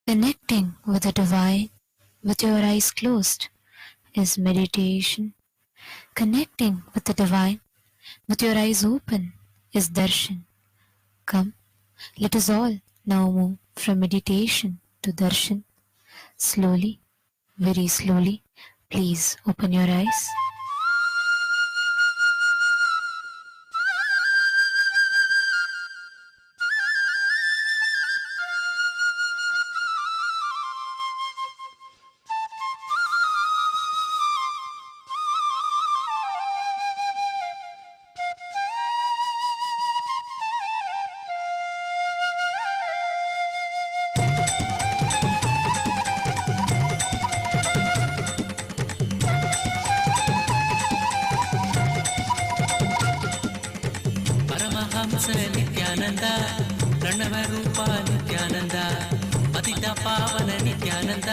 Connecting with the divine with your eyes closed is meditation. Connecting with the divine with your eyes open is darshan. Come, let us all now move from meditation to darshan. Slowly, very slowly, please open your eyes. Nithyananda ಪ್ರಣವ ರೂಪ ನಿತ್ಯಾನಂದ ಪತಿತ ಪಾವನ ನಿತ್ಯಾನಂದ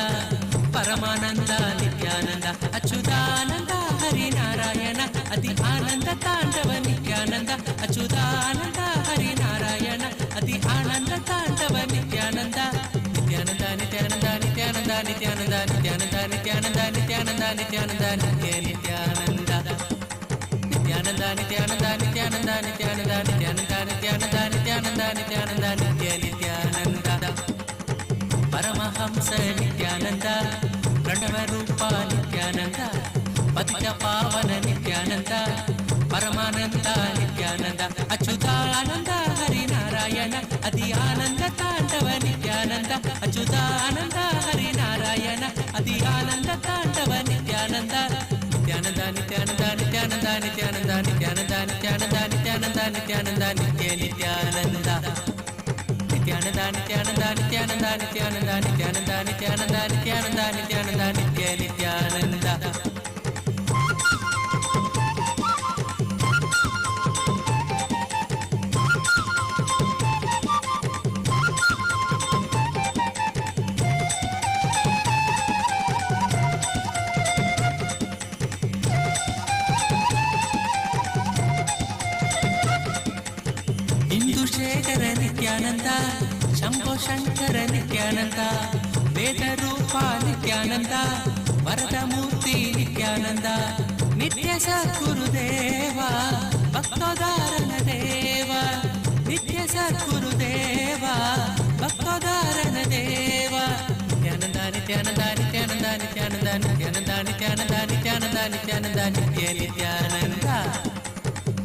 ಪರಮಾನಂದ ನಿತ್ಯಾನಂದ ಅಚ್ಯುತಾನಂದ ಹರಿನಾರಾಯಣ ಅತಿ ಆನಂದ ತಾಂಡವ ನಿತ್ಯಾನಂದ ಅಚ್ಯುತಾನಂದ ಹರಿನಾರಾಯಣ ಅತಿ ಆನಂದ ತಾಂಡವ ನಿತ್ಯಾನಂದ ನಿತ್ಯಾನಂದ ನಿತ್ಯಾನಂದ ನಿತ್ಯಾನಂದ ನಿತ್ಯಾನಂದ ನಿತ್ಯಾನಂದ ನಿತ್ಯಾನಂದ ನಿತ್ಯಾನಂದ ನಿತ್ಯಾನಂದ ನಿತ್ಯ ನಿತ್ಯಾನಂದ ನಿತ್ಯಾನಂದ ನಿತ್ಯಾನಂದ ನಿತ್ಯಾನಂದ ನಿತ್ಯಾನಂದ ನಿತ್ಯಾನಂದ ನಿತ್ಯಾನಂದ ನಿತ್ಯಾನಂದ ನಿತ್ಯಾನಂದ ನಿತ್ಯ ನಿತ್ಯಾನಂದ ಪರಮಹಂಸ ನಿತ್ಯಾನಂದ ಪ್ರಣವ ರೂಪ ನಿತ್ಯಾನಂದ ಪತಿತ ಪಾವನ ನಿತ್ಯಾನಂದ ಪರಮಾನಂದ ನಿತ್ಯಾನಂದ ಅಚ್ಯುತಾನಂದ ಹರಿನಾರಾಯಣ ಅತಿ ಆನಂದ ತಾಂಡವ ನಿತ್ಯಾನಂದ ಅಚ್ಯುತಾನಂದ ಹರಿನಾರಾಯಣ ಅತಿ ಆನಂದ ತಾಂಡವ ನಿತ್ಯಾನಂದ ನಿತ್ಯಾನಂದ ನಿತ್ಯಾನಂದ ನಿತ್ಯಾನಂದ ನಿತ್ಯಾನಂದ ನಿತ್ಯಾನಂದ ನಿತ್ಯಾನಂದ ನಿತ್ಯಾನಂದ ನಿತ್ಯಾನಂದ ನಿತ್ಯ ನಿತ್ಯಾನಂದ ನಿತ್ಯಾನಂದ ನಿತ್ಯಾನಂದ ನಿತ್ಯಾನಂದ ನಿತ್ಯಾನಂದ ನಿತ್ಯಾನಂದ ನಿತ್ಯಾನಂದ ನಿತ್ಯಾನಂದ ನಿತ್ಯಾನಂದ ನಿತ್ಯ ನಿತ್ಯಾನಂದ ಶೇಖರ ನಿತ್ಯಾನಂದ ಶಂಭೋ ಶಂಕರ ನಿತ್ಯಾನಂದ ವೇದ ರೂಪ ನಿತ್ಯಾನಂದ ವರದ ಮೂರ್ತಿ ನಿತ್ಯಾನಂದ ನಿತ್ಯ ಸದ್ಗುರುದೇವ ಭಕ್ತೋದಾರನ ದೇವ ನಿತ್ಯ ಸದ್ಗುರುದೇವ ಭಕ್ತೋದಾರನ ದೇವ ನಿತ್ಯಾನಂದ ನಿತ್ಯಾನಂದ ನಿತ್ಯಾನಂದ ನಿತ್ಯಾನಂದ ನಿತ್ಯಾನಂದ ನಿತ್ಯಾನಂದ ನಿತ್ಯಾನಂದ ನಿತ್ಯಾನಂದ ನಿತ್ಯ ನಿತ್ಯಾನಂದ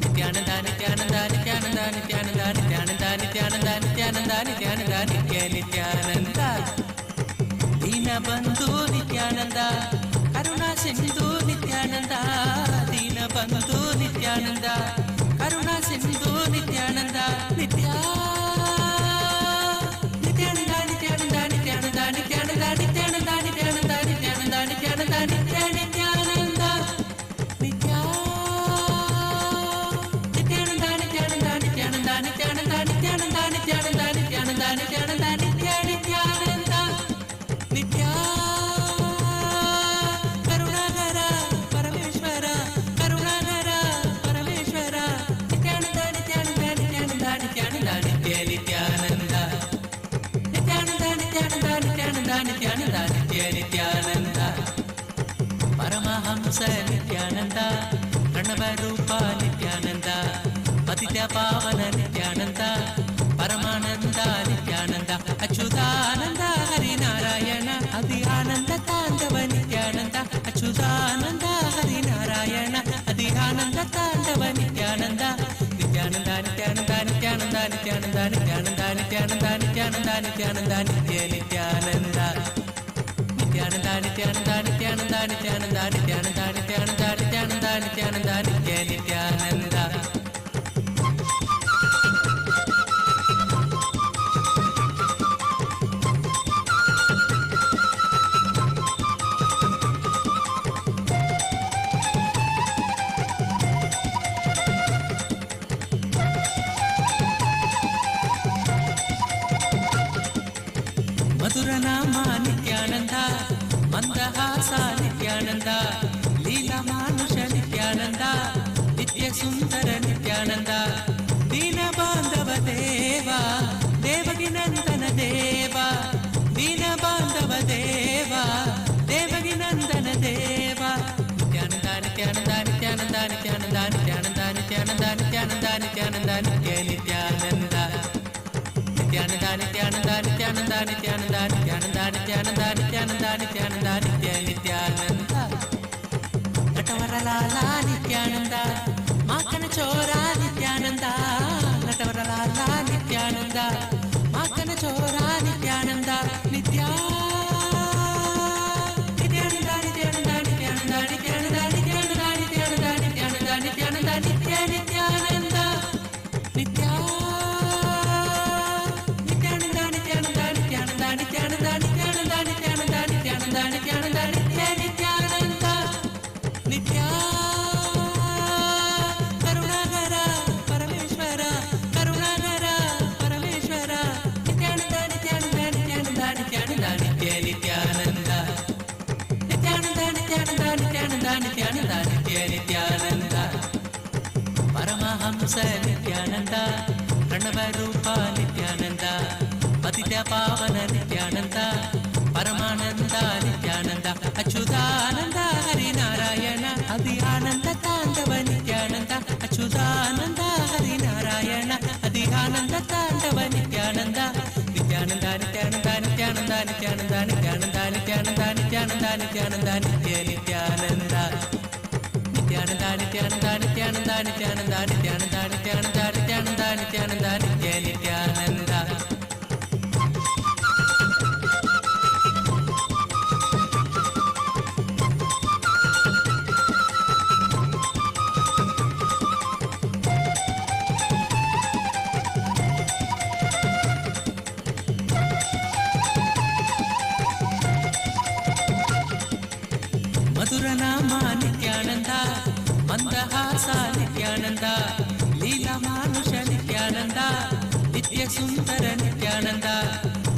ನಿತ್ಯಾನಂದ ನಿತ್ಯಾನಂದ ನಿತ್ಯಾನಂದ ನಿತ್ಯಾನಂದ ನಿತ್ಯಾನಂದ ನಿತ್ಯಾನಂದ ನಿತ್ಯಾನಂದ ನಿತ್ಯಾನಂದ ನಿತ್ಯ ನಿತ್ಯಾನಂದ ದೀನಬಂಧು ನಿತ್ಯಾನಂದ ಕರುಣಾ ಸಿಂಧು ನಿತ್ಯಾನಂದ ದೀನಬಂಧು ನಿತ್ಯಾನಂದ ಕರುಣಾ ಸಿಂಧು ನಿತ್ಯಾನಂದ ನಿತ್ಯಾನಂದ ನಿತ್ಯಾನಂದ ನಿತ್ಯಾನಂದ ನಿತ್ಯಾನಂದ ನಿತ್ಯಾನಂದ ನಿತ್ಯಾನಂದ ನಿತ್ಯಾನಂದ ನಿತ್ಯಾನಂದ ನಿತ್ಯ ನಿತ್ಯಾನಂದ ನಿತ್ಯಾನಂದ ನಿತ್ಯಾನಂದ ನಿತ್ಯಾನಂದ ನಿತ್ಯಾನಂದ ನಿತ್ಯಾನಂದ ನಿತ್ಯ ನಿತ್ಯಾನಂದ ನಿತ್ಯ ಕರುಣಾಕರ ಪರಮೇಶ್ವರ ಕರುಣಾಕರ ಪರಮೇಶ್ವರ ನಿತ್ಯಾನಂದ ನಿತ್ಯಾನಂದ ನಿತ್ಯಾನಂದ ನಿತ್ಯಾನಂದ ನಿತ್ಯ ನಿತ್ಯಾನಂದ ನಿತ್ಯಾನಂದ ನಿತ್ಯಾನಂದ ನಿತ್ಯಾನಂದ ನಿತ್ಯಾನಂದ ನಿತ್ಯ ನಿತ್ಯಾನಂದ ಪರಮಹಂಸ ನಿತ್ಯಾನಂದ ಪ್ರಣವ ರೂಪ ನಿತ್ಯಾನಂದ ಪತಿತ ಪಾವನ ನಿತ್ಯಾನಂದ ಪರಮಾನಂದ ನಿತ್ಯಾನಂದ ಅಚ್ಯುತಾನಂದ ಹರಿನಾರಾಯಣ ಅತಿ ಆನಂದ ತಾಂಡವ ನಿತ್ಯಾನಂದ ಅಚ್ಯುತಾನಂದ ಹರಿನಾರಾಯಣ ಅತಿ ಆನಂದ ತಾಂಡವ ನಿತ್ಯಾನಂದ ನಿತ್ಯಾನಂದ ನಿತ್ಯಾನಂದ ನಿತ್ಯಾನಂದ ನಿತ್ಯಾನಂದ ನಿತ್ಯಾನಂದ ನಿತ್ಯಾನಂದ ನಿತ್ಯಾನಂದ ನಿತ್ಯಾನಂದ ನಿತ್ಯ ನಿತ್ಯಾನಂದ ನಿತ್ಯಾನಂದ ನಿತ್ಯಾನಂದ ನಿತ್ಯಾನಂದ ನಿತ್ಯಾನಂದ ನಿತ್ಯಾನಂದ ನಿತ್ಯಾನಂದ ನಿತ್ಯಾನಂದ ನಿತ್ಯಾನಂದ ನಿತ್ಯ ನಿತ್ಯಾನಂದ ಮಧುರನಾಮ ನಿತ್ಯಾನಂದ ಮಂದಹಾಸ ನಿತ್ಯಾನಂದ ಲೀಲಾ ಮಾನುಷ ನಿತ್ಯಾನಂದ ನಿತ್ಯ ಸುಂದರ ನಿತ್ಯಾನಂದ ದೀನ ಬಾಂಧವ ದೇವ ದೇವಗಿ ನಂದನ ದೇವ ದೀನ Nithyananda Nithyananda Nithyananda Nithyananda Nithyananda Nithyananda Nithyananda Nithyananda Nithyananda Natavaralala Nithyananda Makana Chora Nithyananda Natavaralala Nithyananda Makana Chora Nithyananda Nithyananda Nithyananda Nithyananda Nithyananda Nithyananda Nithyananda Nithyananda Nithyananda Nithyananda Nithya Nithyananda Nithyananda Nithyananda Nithyananda Nithyananda Nithyananda Nithyananda Nithyananda Nithyananda Nithya Karunagara Parameshwara Karunagara Parameshwara Nithyananda Nithyananda Nithyananda Nithyananda Nithyananda Nithyananda Nithyananda Nithyananda Nithyananda Nithyananda Paramahamsa Nithyananda Pranavarupa Nithyananda Patitya Pavana Nithyananda Paramananda Nithyananda Achyutananda Harinarayana Adhyananda Tandava Nithyananda Achyutananda Harinarayana Adhyananda Tandava Nithyananda Nithyananda Nithyananda Nithyananda Nithyananda Nithyananda Nithyananda Nithyananda Nithyananda Nithyananda Nithyananda Nithyananda Nithyananda Nithyananda Nithyananda Nithyananda Nithyananda Nithyananda Nithyananda Madhuranama Nithyananda Mandahasa Nithyananda Leela Manusha Nithyananda Nitya Sundara Nithyananda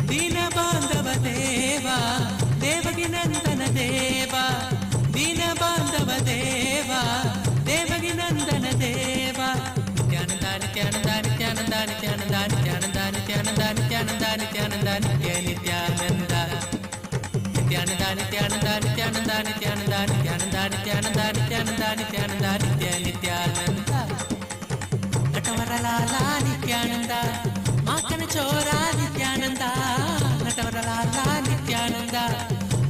Dina Bandhava Deva Devaki Nandana Deva Dina Bandhava Deva Devaki Nandana Deva Nithyananda Nithyananda Nithyananda Nithyananda Nithyananda Nithyananda Nithyananda Nithyananda Nithyananda Nithyananda Nithyananda Nithyananda Nithyananda Nithyananda Nithyananda Nithyananda Nithyananda Nithyananda Natavaralala Nithyananda Makana Chora Nithyananda Natavaralala Nithyananda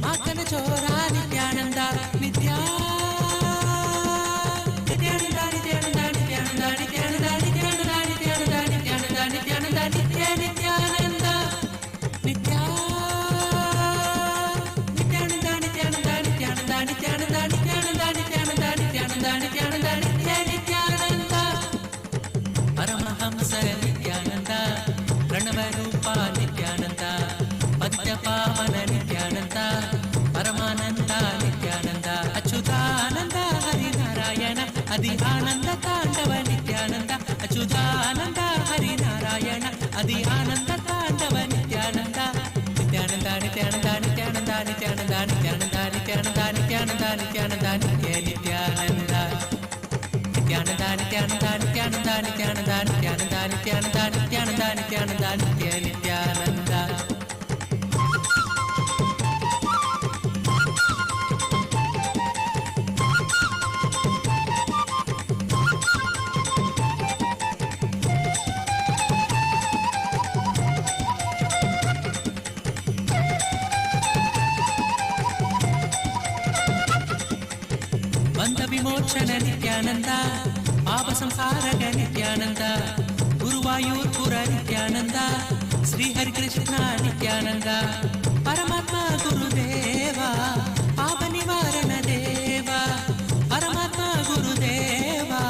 Makana Chora Nithyananda Nithyananda Nithyananda Nithyananda Nithyananda Nithyananda Nithyananda Nithyananda Nithyananda Nithyananda Nithya Nithyananda Nithyananda Nithyananda Nithyananda Nithyananda Nithyananda Paramahamsa Nithyananda Pranavarupa Nithyananda Patitya Pavana Nithyananda Paramananda Nithyananda Achyutananda Harinarayana Adhyananda Tandava Nithyananda Achyutananda Harinarayana Adhyananda Tandava Nithyananda Nithyananda Nithyananda Nithyananda Nithyananda Nithyananda Nithyananda Nithyananda Nithyananda Nithyananda Nithyananda Nithyananda Nithyananda Nithyananda Nithyananda Nithyananda Nithyananda Nithyananda Nithyananda Bandha Vimochana Nithyananda Papa Samsaraga Nithyananda Guruvayurpura Nithyananda Sri Hari Krishna Nithyananda Paramatma Gurudeva Papa Nivarana Deva Paramatma Gurudeva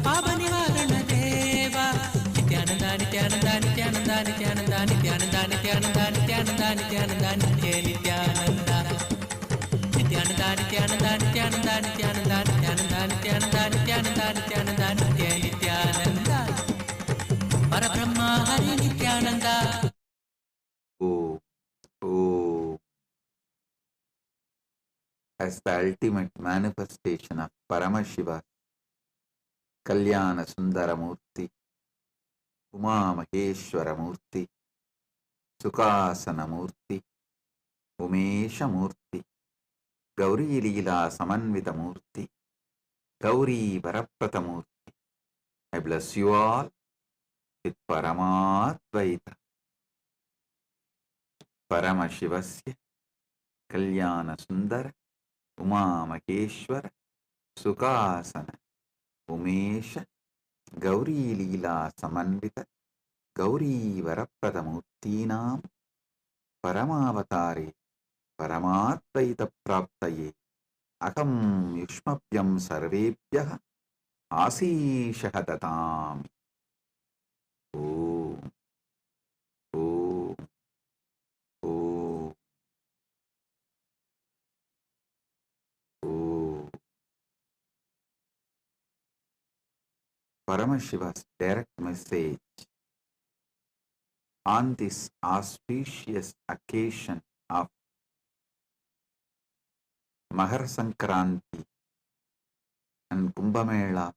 Papa Nivarana Deva Nithyananda Nithyananda Nithyananda Nithyananda Nithyananda Nithyananda Nithyananda Nithyananda Nithyananda Nithyananda Nithyananda Nithyananda Nithyananda Nithyananda Nithyananda Nithyananda Nithyananda Nithyananda Parabrahma Hari Nithyananda Oh, oh, as the ultimate manifestation of Paramashiva, Kalyana Sundaramurti, Uma Maheshwaramurti, Sukhasanamurti, Umeshamurti, Gauri Leela Samanvitamurti, Gauri Varapratamurti. I bless you all with Paramadvaita. Paramashivasya Kalyana Sundara Uma Maheshwara Sukasana Umesha Gauri Leela Samanvita Gauri Varapradamutinam Paramavatare Paramatvaita Praptaye Aham Yushmapyam Sarvebhyah Asishah Datam. Om, Om, Om, Om. Paramashiva's direct message on this auspicious occasion of Mahar Sankranti and Kumbh Mela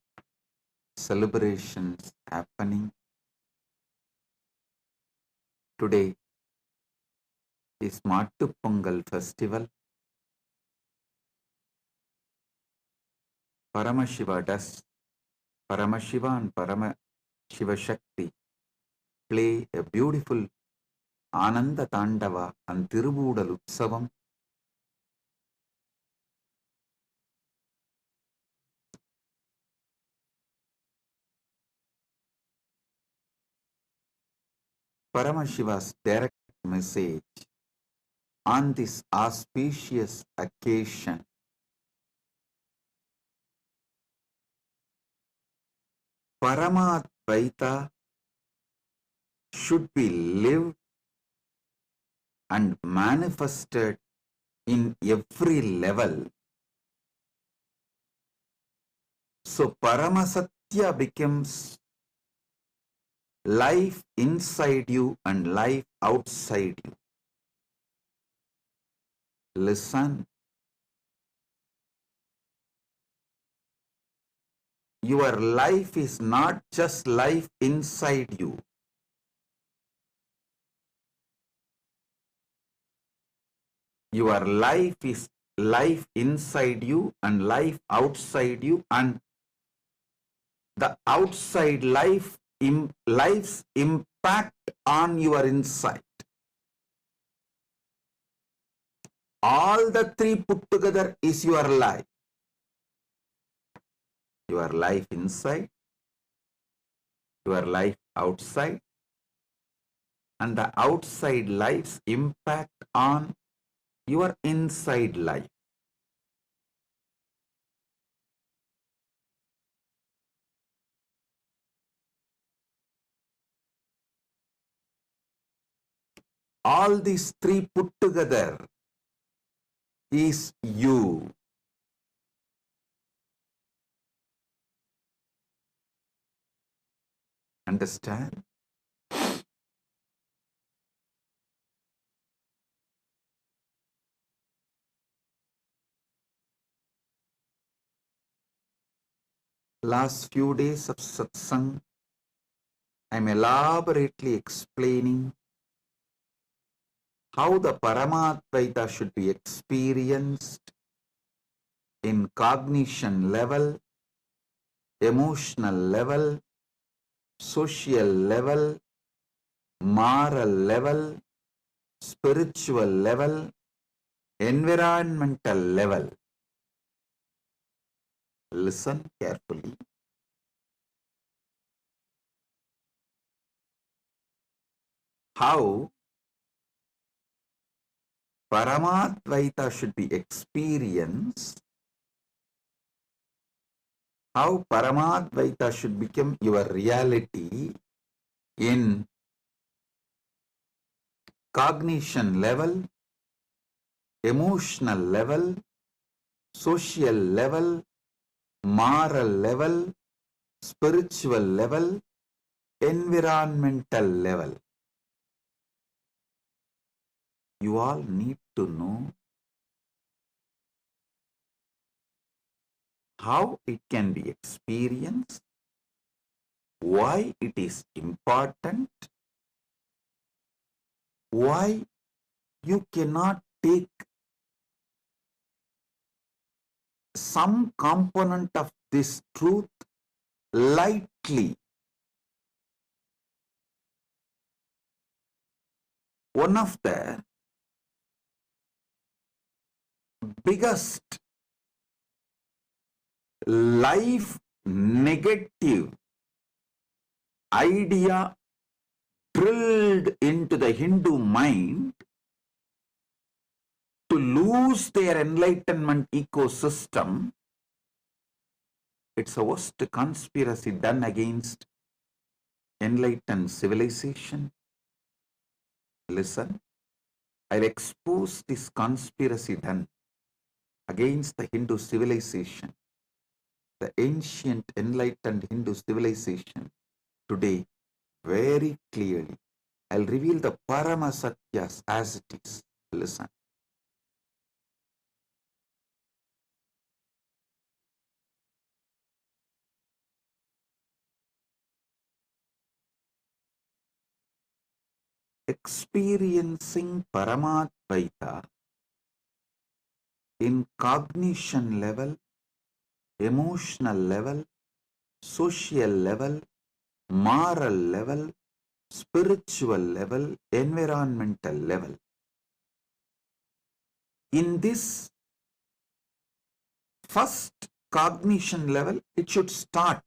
celebrations happening today is Mattu Pongal festival. Paramashiva and Paramashiva Shakti play a beautiful Ananda Tandava and Tirubudal Utsavam. Paramashiva's direct message on this auspicious occasion. Paramadvaita should be lived and manifested in every level. So Paramasatya becomes life inside you and life outside you. Listen. Your life is not just life inside you. Your life is life inside you and life outside you, and the outside life's impact on your inside. All the three put together is your life. Your life inside, your life outside, and the outside life's impact on your inside life. All these three put together is you. Understand? Last few days of satsang, I'm elaborately explaining how the Paramadvaita should be experienced in cognition level, emotional level, social level, moral level, spiritual level, environmental level. Listen carefully. How Paramadvaita should be experienced, how Paramadvaita should become your reality in cognition level, emotional level, social level, moral level, spiritual level, environmental level. You all need to know how it can be experienced, why it is important, why you cannot take some component of this truth lightly. One of the biggest life negative idea drilled into the Hindu mind to lose their enlightenment ecosystem. It's a worst conspiracy done against enlightened civilization. Listen, I'll expose this conspiracy done against the Hindu civilization, the ancient enlightened Hindu civilization today very clearly. I'll reveal the Parama Satyas as it is. Listen. Experiencing Paramadvaita in cognition level, emotional level, social level, moral level, spiritual level, environmental level. In this first cognition level, it should start.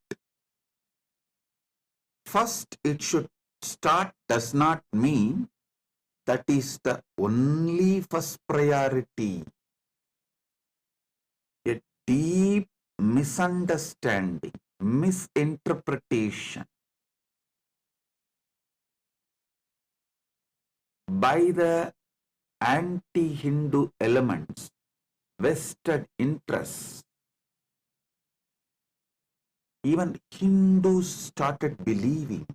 First, it should start does not mean that is the only first priority. A deep misunderstanding, misinterpretation by the anti-Hindu elements, vested interests. Even Hindus started believing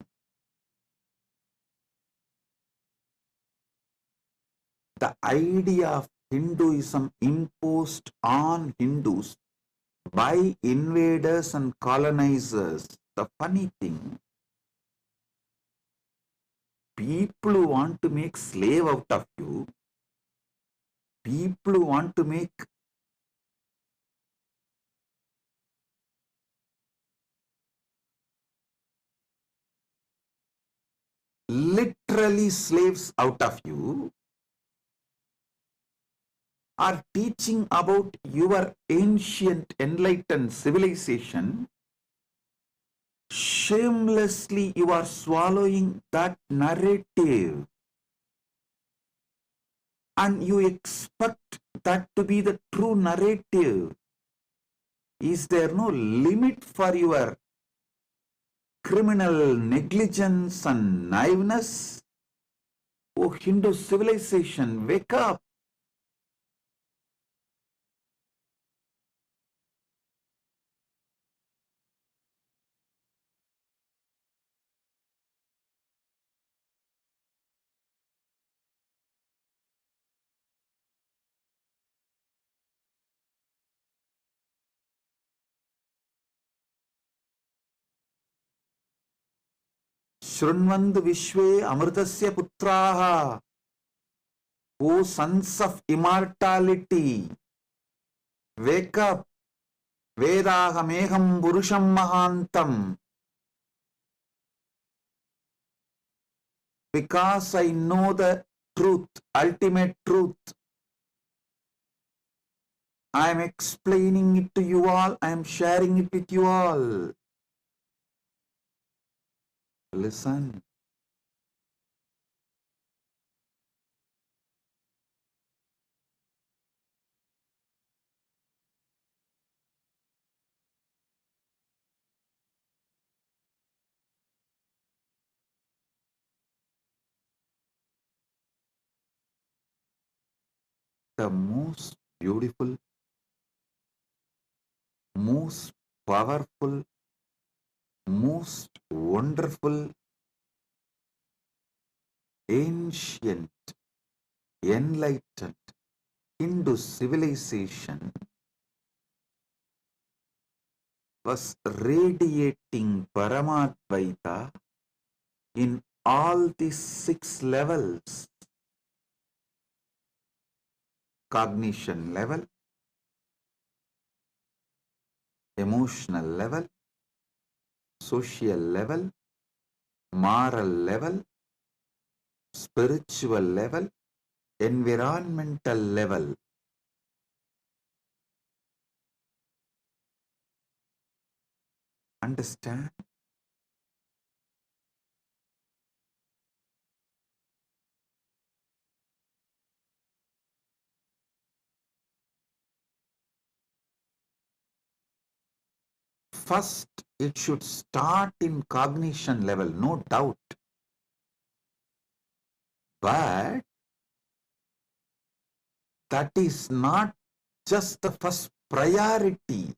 the idea of Hinduism imposed on Hindus by invaders and colonizers. The funny thing, people who want to make slave out of you, people who want to make literally slaves out of you, are teaching about your ancient enlightened civilization. Shamelessly you are swallowing that narrative and you expect that to be the true narrative. Is there no limit for your criminal negligence and naiveness? Oh, Hindu civilization, wake up. Shrunvandu Vishwe Amritasya Putraha. O sons of immortality, wake up. Vedahameham Purusham Mahantam. Because I know the truth, ultimate truth. I am explaining it to you all. I am sharing it with you all. Listen. The most beautiful, most powerful, most wonderful, ancient, enlightened Hindu civilization was radiating Paramadvaita in all these 6 levels. Cognition level, emotional level, social level, moral level, spiritual level, environmental level. Understand? First, it should start in cognition level, no doubt. But that is not just the first priority.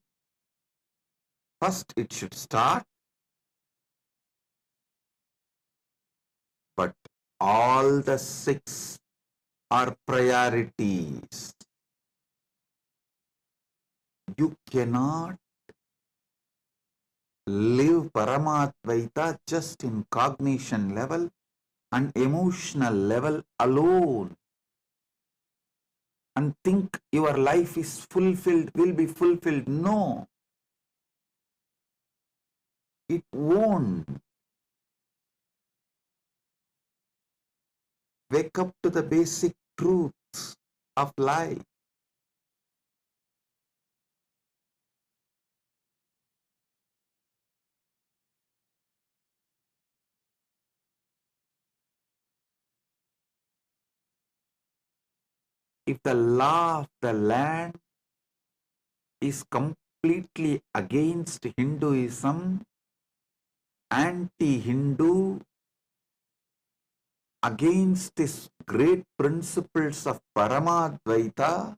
First, it should start, but all the six are priorities. You cannot live Paramadvaita just in cognition level and emotional level alone and think your life is fulfilled, will be fulfilled. No, it won't. Wake up to the basic truths of life. If the law of the land is completely against Hinduism, anti-Hindu, against these great principles of Paramadvaita,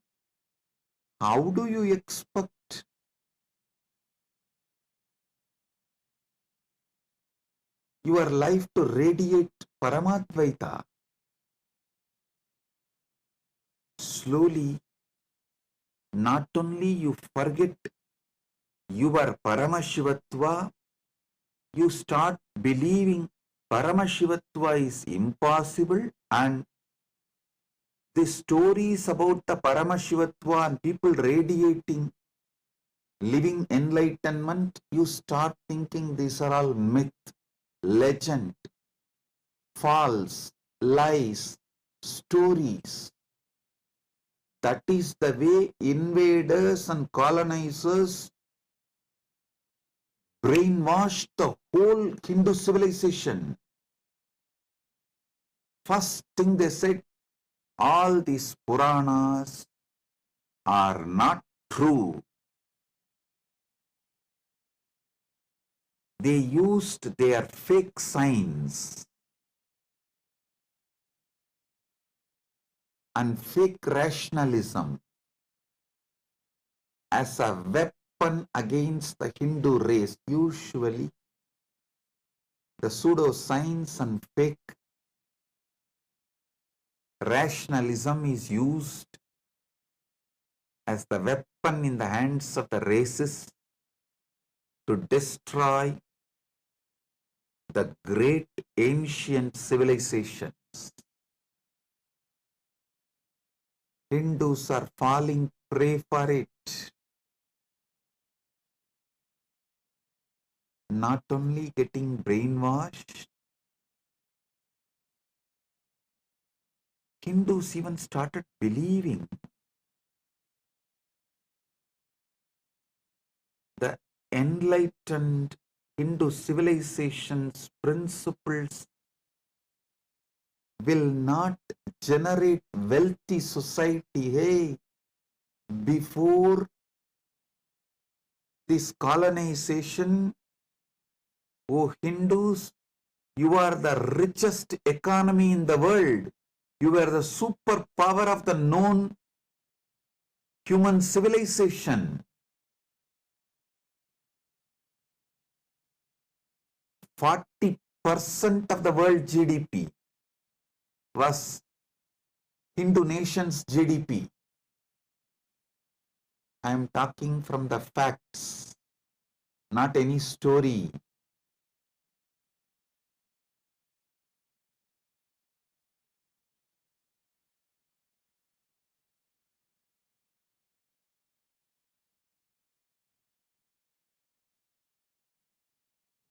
how do you expect your life to radiate Paramadvaita? Slowly, not only you forget your Paramashivatva, you start believing Paramashivatva is impossible, and the stories about the Paramashivatva and people radiating living enlightenment, you start thinking these are all myth, legend, false, lies, stories. That is the way invaders and colonizers brainwashed the whole Hindu civilization. First thing they said, all these Puranas are not true. They used their fake science and fake rationalism as a weapon against the Hindu race. Usually, the pseudoscience and fake rationalism is used as the weapon in the hands of the races to destroy the great ancient civilizations. Hindus are falling prey for it. Not only getting brainwashed, Hindus even started believing the enlightened Hindu civilization's principles will not generate wealthy society. Hey, before this colonization, oh Hindus, you are the richest economy in the world. You were the superpower of the known human civilization. 40% of the world GDP was Hindu nation's GDP. I am talking from the facts, not any story.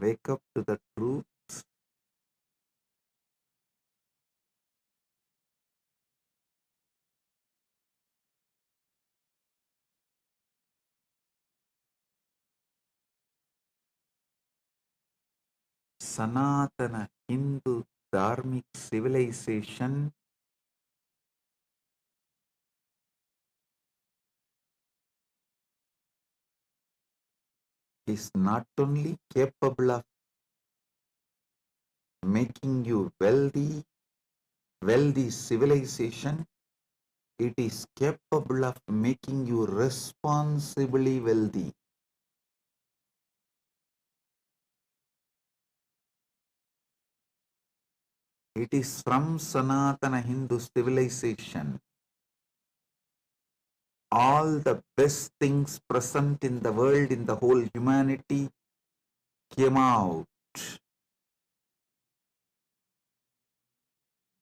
Wake up to the truth. Sanatana Hindu Dharmic civilization is not only capable of making you wealthy civilization, it is capable of making you responsibly wealthy. It is from Sanatana Hindu civilization. All the best things present in the world, in the whole humanity, came out.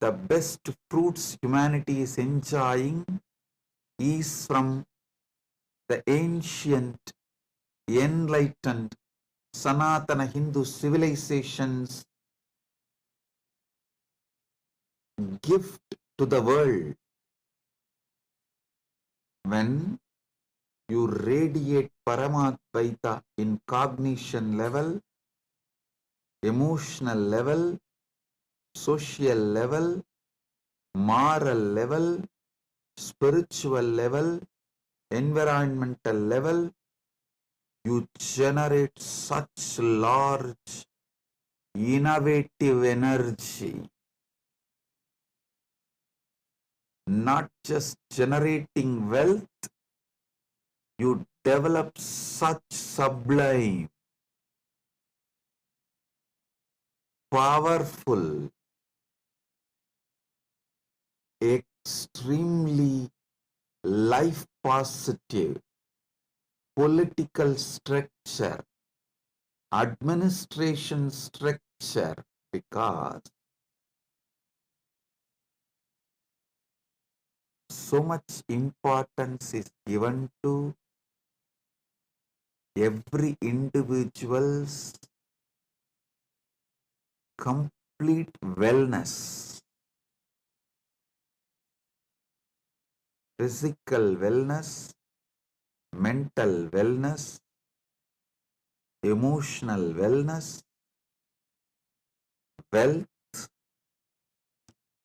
The best fruits humanity is enjoying is from the ancient, enlightened, Sanatana Hindu civilization's gift to the world. When you radiate Paramadvaita in cognition level, emotional level, social level, moral level, spiritual level, environmental level, you generate such large, innovative energy. Not just generating wealth, you develop such sublime, powerful, extremely life positive political structure, administration structure, because so much importance is given to every individual's complete wellness, physical wellness, mental wellness, emotional wellness, wealth,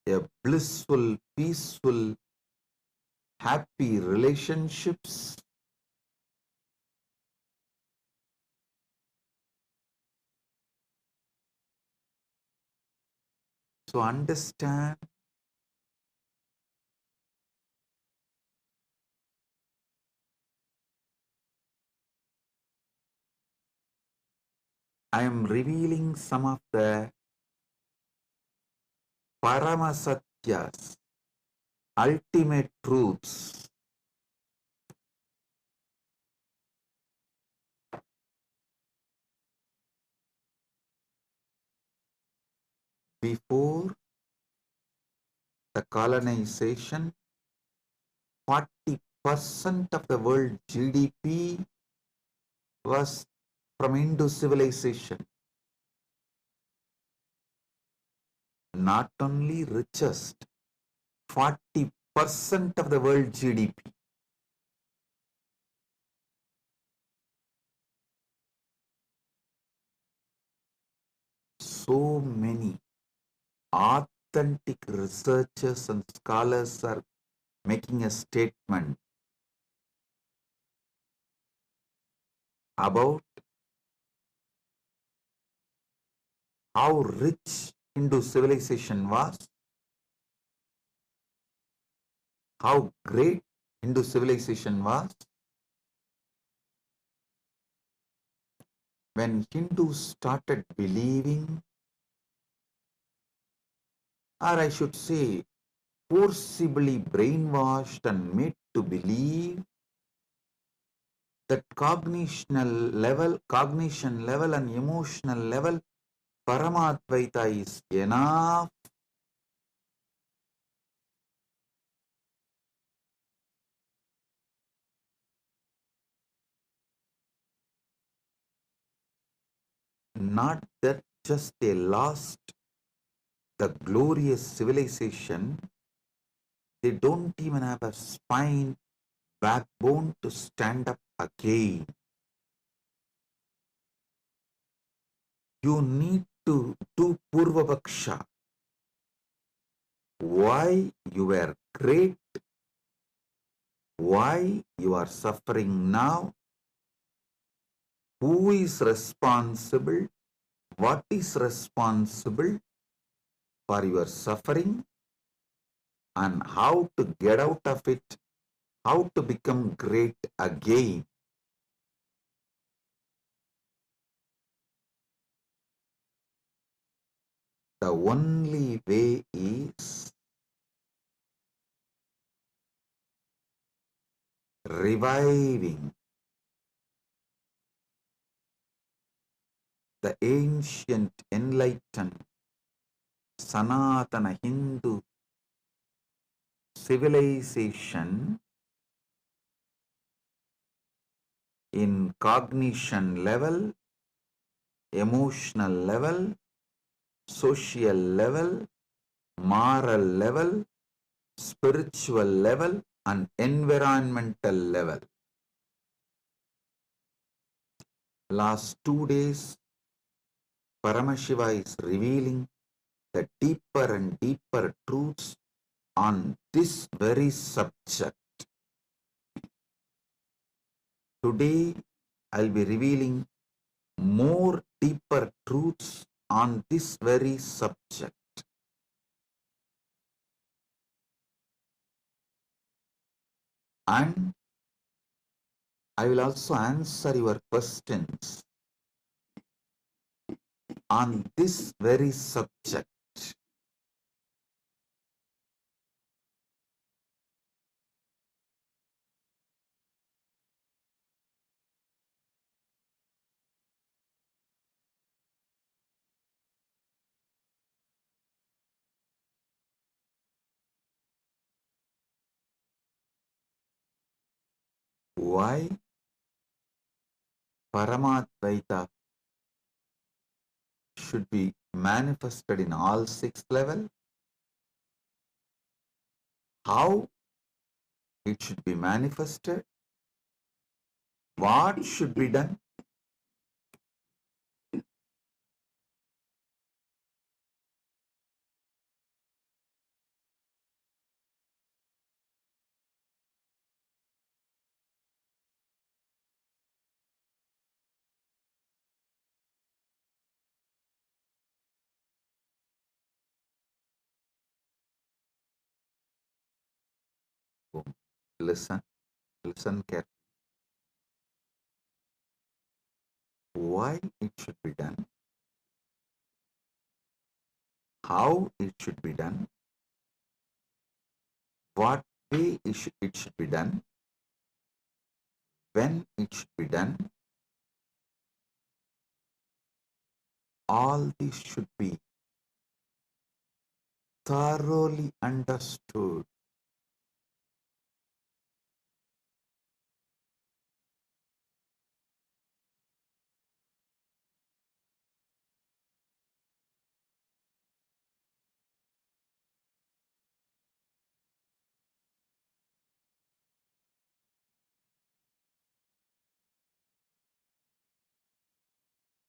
a blissful, peaceful, happy relationships. So understand, I am revealing some of the Paramasatyas, ultimate truths. Before the colonization, 40% of the world GDP was from Hindu civilization. Not only richest, 40% of the world GDP. So many authentic researchers and scholars are making a statement about how rich Hindu civilization was, how great Hindu civilization was, when Hindus started believing, or I should say, forcibly brainwashed and made to believe that cognition level and emotional level, Paramadvaita is enough. Not that just they lost the glorious civilization, they don't even have a spine, backbone to stand up again. You need to do Purvapaksha. Why you were great, why you are suffering now, who is responsible, what is responsible for your suffering, and how to get out of it, how to become great again. The only way is reviving the ancient enlightened Sanatana Hindu civilization in cognition level, emotional level, social level, moral level, spiritual level, and environmental level. Last 2 days, Paramashiva is revealing the deeper and deeper truths on this very subject. Today, I'll be revealing more deeper truths on this very subject. And I will also answer your questions on this very subject. Why Paramadvaita should be manifested in all 6 levels, how it should be manifested, what should be done. Listen, listen carefully. Why it should be done, how it should be done, what way it should be done, when it should be done. All this should be thoroughly understood.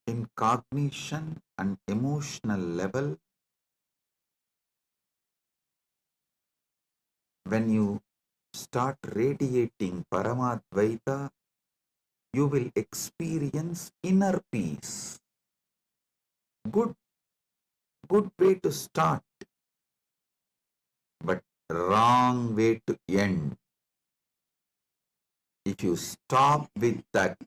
In cognition and emotional level, when you start radiating Paramadvaita, you will experience inner peace. Good, good way to start, but wrong way to end. If you stop with that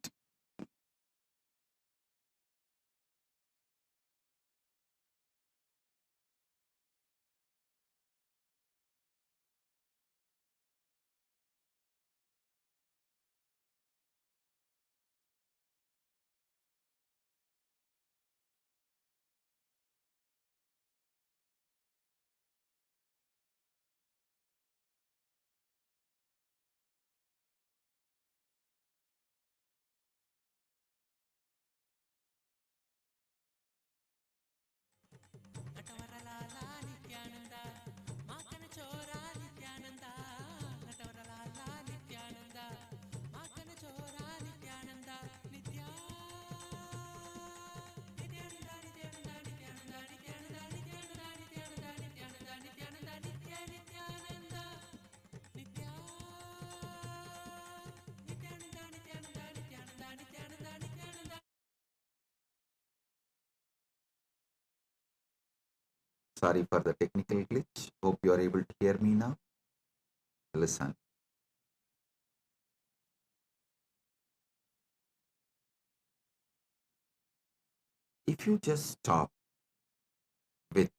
Sorry for the technical glitch. Hope you are able to hear me now. Listen. If you just stop with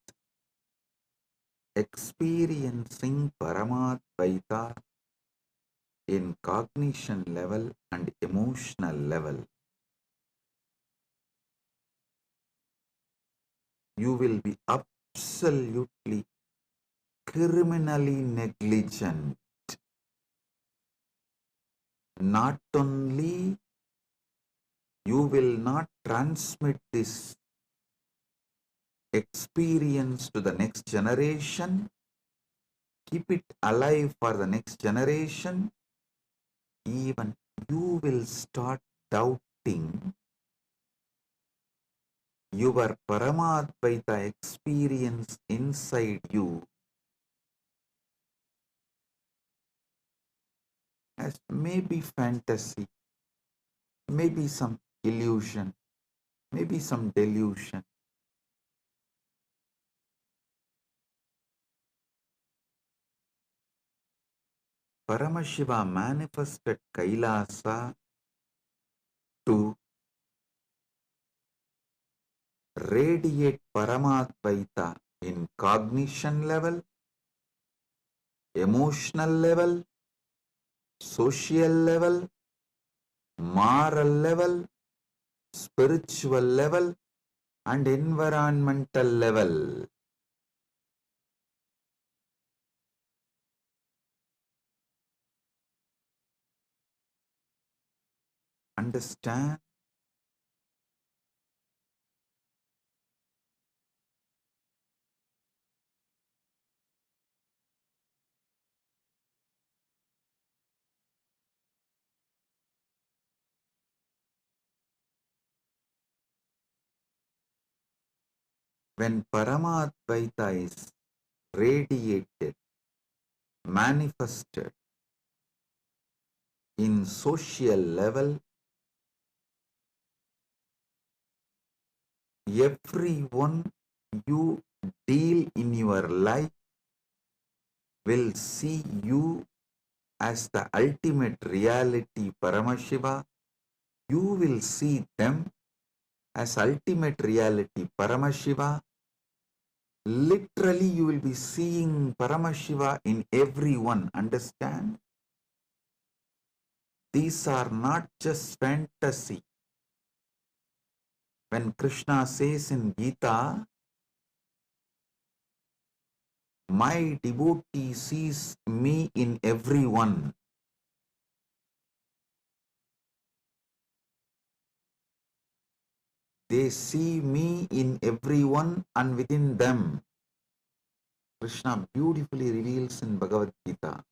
experiencing Paramadvaita in cognition level and emotional level, you will be absolutely criminally negligent. Not only you will not transmit this experience to the next generation, keep it alive for the next generation, even you will start doubting your Paramadvaita experience inside you as maybe fantasy, maybe some illusion, maybe some delusion. Paramashiva manifested Kailasa to radiate Paramadvaita in cognition level, emotional level, social level, moral level, spiritual level, and environmental level. Understand? When Paramadvaita is radiated, manifested in social level, everyone you deal in your life will see you as the ultimate reality Paramashiva. You will see them as ultimate reality Paramashiva. Literally, you will be seeing Paramashiva in everyone. Understand? These are not just fantasy. When Krishna says in Gita, my devotee sees me in everyone. They see me in everyone and within them. Krishna beautifully reveals in Bhagavad Gita.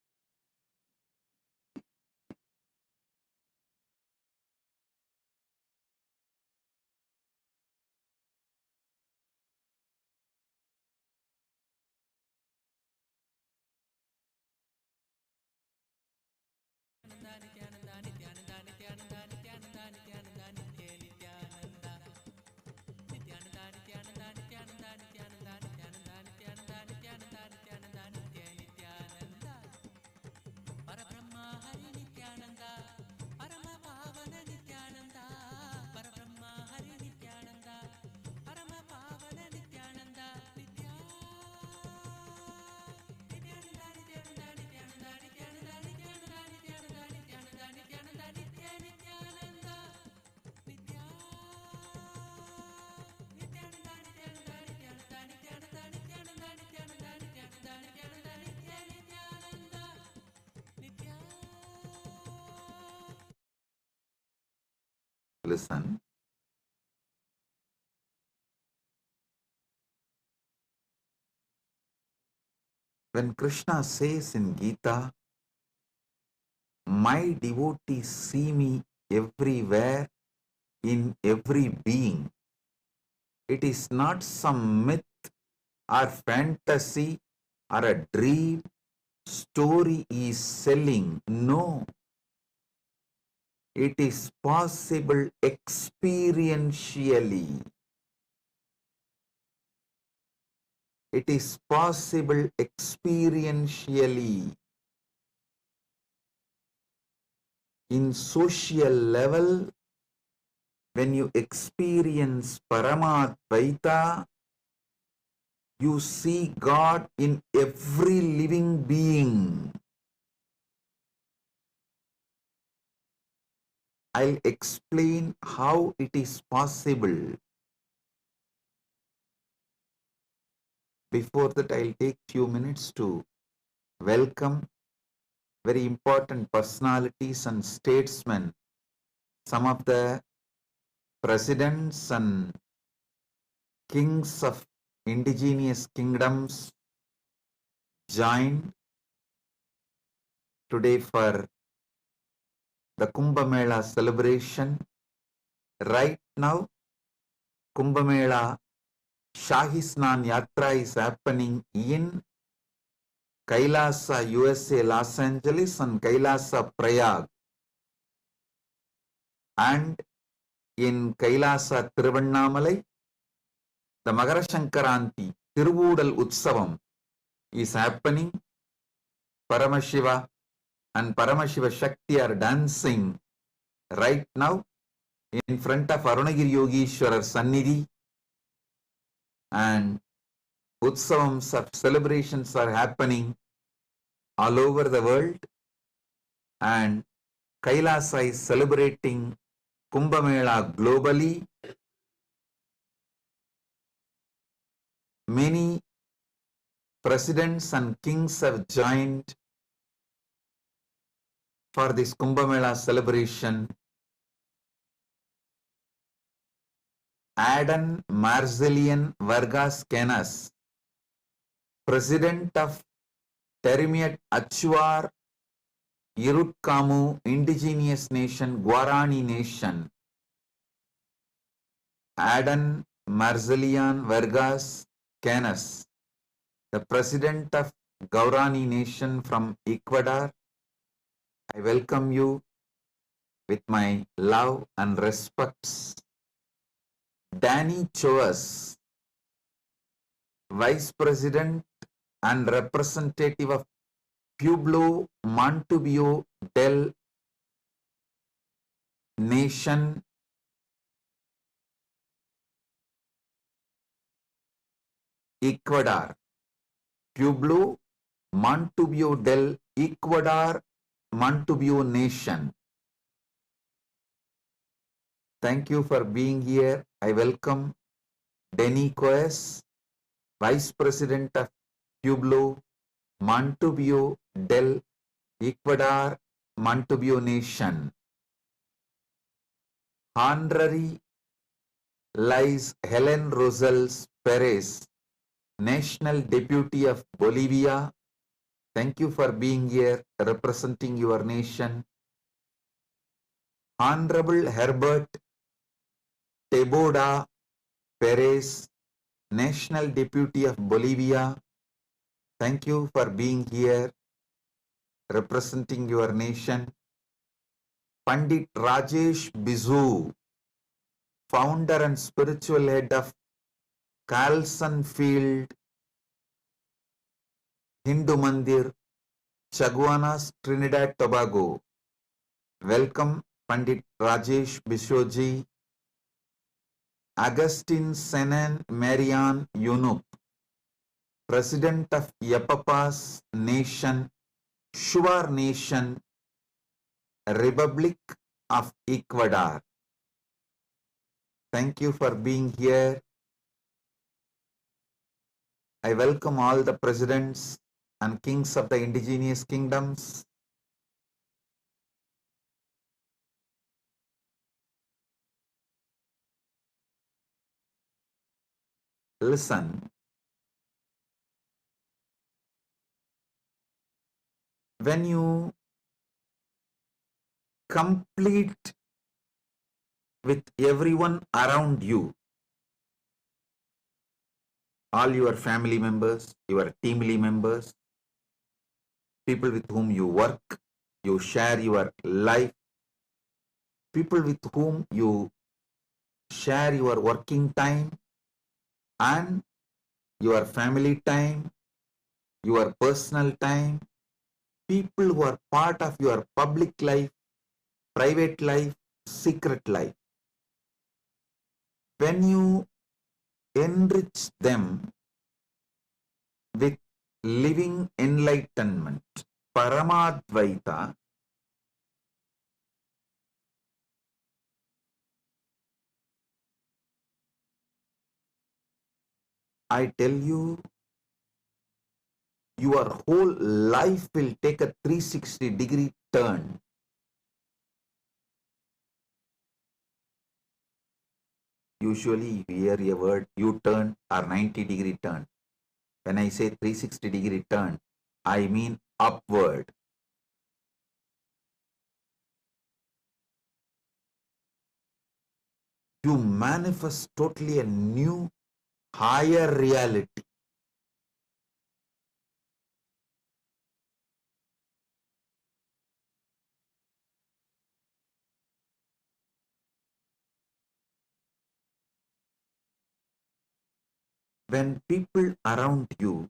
Listen, when Krishna says in Gita, my devotees see me everywhere in every being, it is not some myth or fantasy or a dream story is selling. No, it is possible experientially. It is possible experientially. In social level, when you experience Paramadvaita, you see God in every living being. I'll explain how it is possible. Before that, I'll take few minutes to welcome very important personalities and statesmen, some of the presidents and kings of indigenous kingdoms joined today for the Kumbh Mela celebration. Right now, Kumbh Mela Shahi Snan Yatra is happening in Kailasa, USA, Los Angeles, and Kailasa, Prayag. And in Kailasa, Tiruvannamalai, the Magara Shankaranti, Tiruvudal Utsavam is happening. Paramashiva and Paramashiva Shakti are dancing right now in front of Arunagiri Yogeshwarar Sannidhi, and Utsavams of celebrations are happening all over the world, and Kailasa is celebrating Kumbh Mela globally. Many presidents and kings have joined for this Kumbh Mela celebration. Adan Marzelian Vargas Canas, President of Terimiat Achuar Irutkamu Indigenous Nation, Guarani Nation. Adan Marzelian Vargas Canas, the President of Guarani Nation from Ecuador. I welcome you with my love and respects. Danny Choas, Vice President and Representative of Pueblo Montubio del Nation, Ecuador. Pueblo Montubio del Ecuador, Montubio Nation. Thank you for being here. I welcome Denny Coes, Vice President of Pueblo Montubio del Ecuador, Montubio Nation. Honorary Liz Helen Rosales Perez, National Deputy of Bolivia. Thank you for being here representing your nation. Honorable Herbert Teboda Perez, National Deputy of Bolivia. Thank you for being here representing your nation. Pandit Rajesh Bizu, Founder and Spiritual Head of Carlson Field Hindu Mandir, Chaguanas, Trinidad, Tobago. Welcome, Pandit Rajesh Bishoji. Augustine Senan Marian Yunup, President of Yapapas Nation, Shuar Nation, Republic of Ecuador. Thank you for being here. I welcome all the presidents and kings of the indigenous kingdoms. Listen. When you complete with everyone around you, all your family members, your team members, people with whom you work, you share your life, people with whom you share your working time, and your family time, your personal time, people who are part of your public life, private life, secret life. When you enrich them with living enlightenment, Paramadvaita, I tell you, your whole life will take a 360-degree turn. Usually you hear a word U-turn or 90-degree turn. When I say 360-degree turn, I mean upward. You manifest totally a new, higher reality. When people around you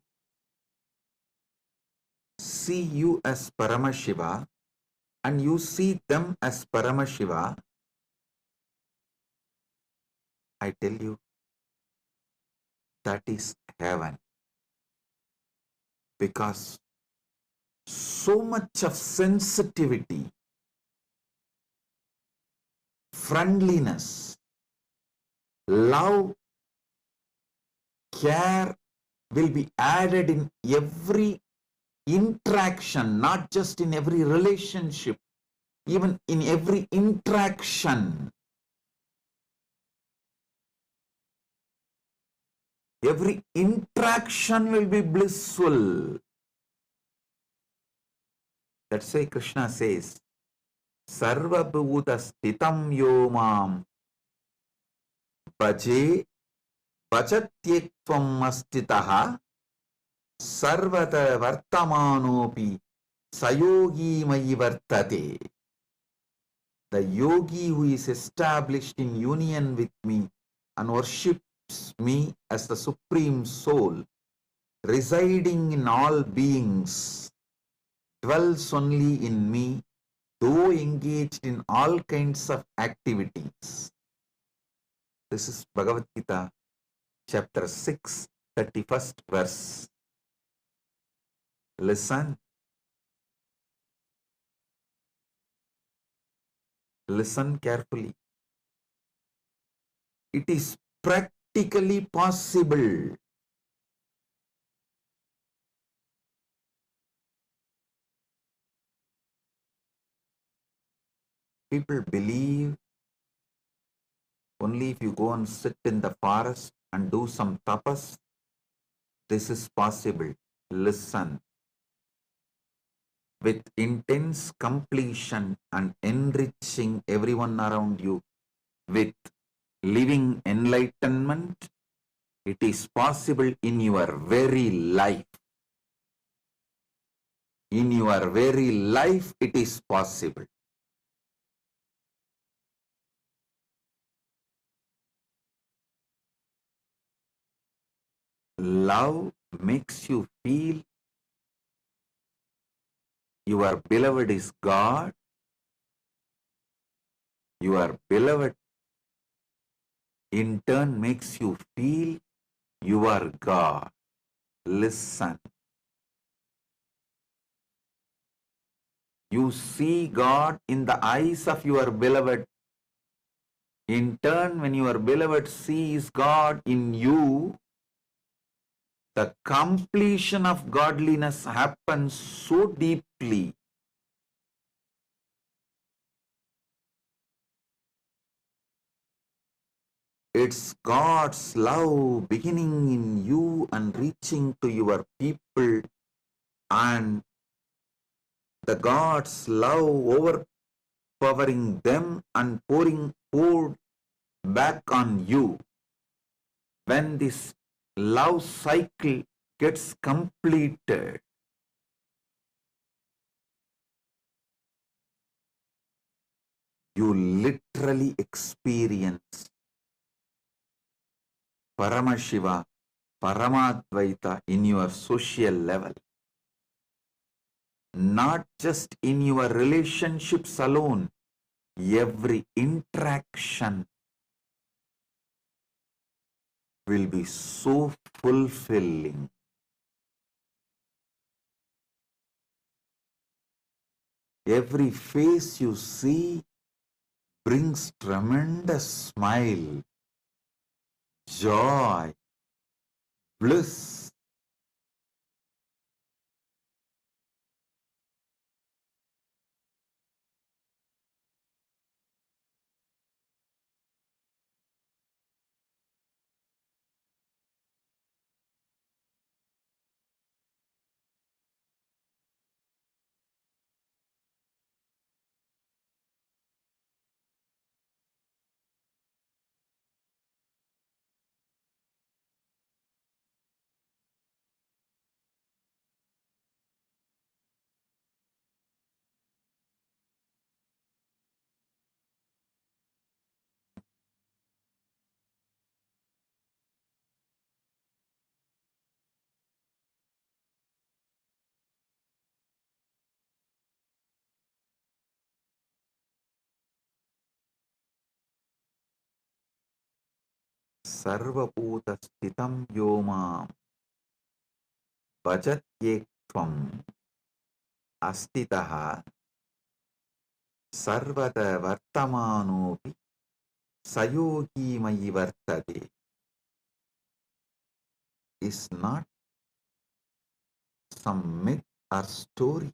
see you as Paramashiva and you see them as Paramashiva, I tell you, that is heaven. Because so much of sensitivity, friendliness, love, care will be added in every interaction, not just in every relationship, even in every interaction. Every interaction will be blissful. That's why Krishna says, Sarva Bhuta Stitam Yomam Bhaje Bhajatyekvam Astitaha Sarvata Vartamanopi Sayogi Mayi Vartate. The yogi who is established in union with me and worships me as the Supreme Soul, residing in all beings, dwells only in me, though engaged in all kinds of activities. This is Bhagavad Gita, chapter 6, 31st verse. Listen. Listen carefully. It is practically possible. People believe only if you go and sit in the forest and do some tapas, this is possible. Listen. With intense completion and enriching everyone around you with living enlightenment, it is possible in your very life. In your very life, it is possible. Love makes you feel your beloved is God. Your beloved in turn makes you feel you are God. Listen. You see God in the eyes of your beloved. In turn, when your beloved sees God in you, the completion of godliness happens so deeply. It's God's love beginning in you and reaching to your people, and the God's love overpowering them and poured back on you. When this love cycle gets completed, you literally experience Paramashiva Paramadvaita in your social level, not just in your relationships alone. Every interaction will be so fulfilling. Every face you see brings tremendous smile, joy, bliss. Sarvabhuta sthitam yomam bhajatyekvam astitaha sarvata vartamanopi sayogi mayi vartade is not some myth or story.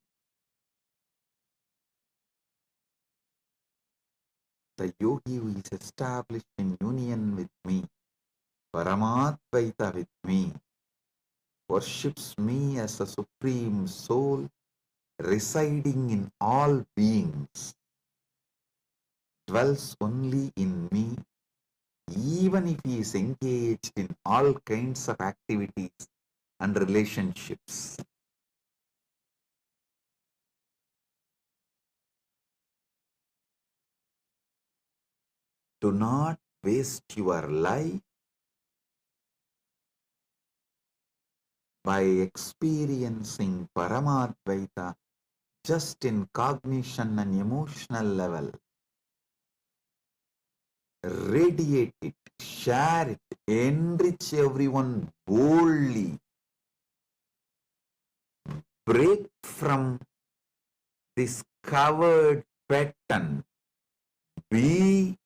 The yogi who is established in union with me, Paramadvaita with me, worships me as a supreme soul residing in all beings, dwells only in me, even if he is engaged in all kinds of activities and relationships. Do not waste your life by experiencing Paramadvaita just in cognition and emotional level. Radiate it, share it, enrich everyone boldly. Break from this covered pattern. Be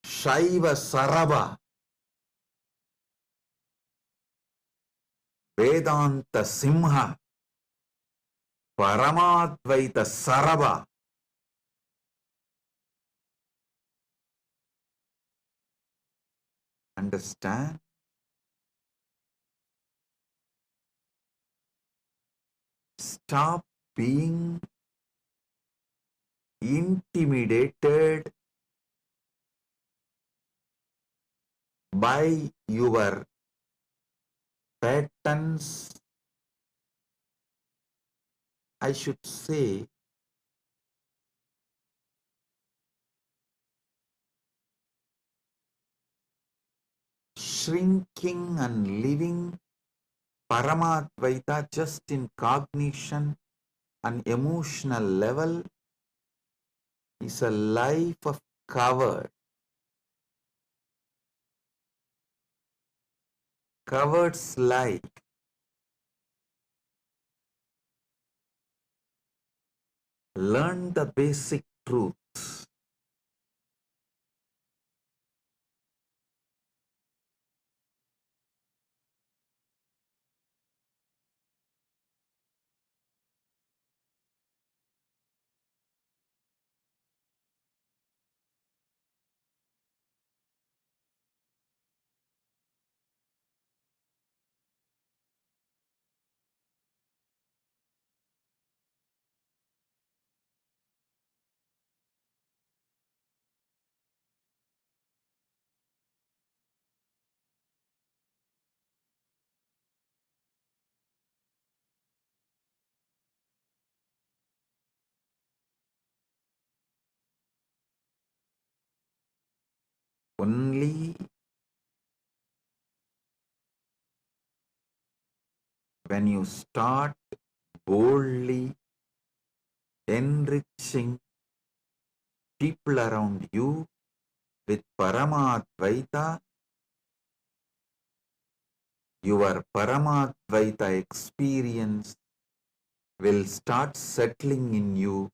Shaiva Saraba, Vedanta Simha, Paramadvaita Saraba. Understand? Stop being intimidated by your patterns. I should say, shrinking and living Paramadvaita just in cognition and emotional level is a life of covered. Coward's life. Learn the basic truths. Only when you start boldly enriching people around you with Paramadvaita, your Paramadvaita experience will start settling in you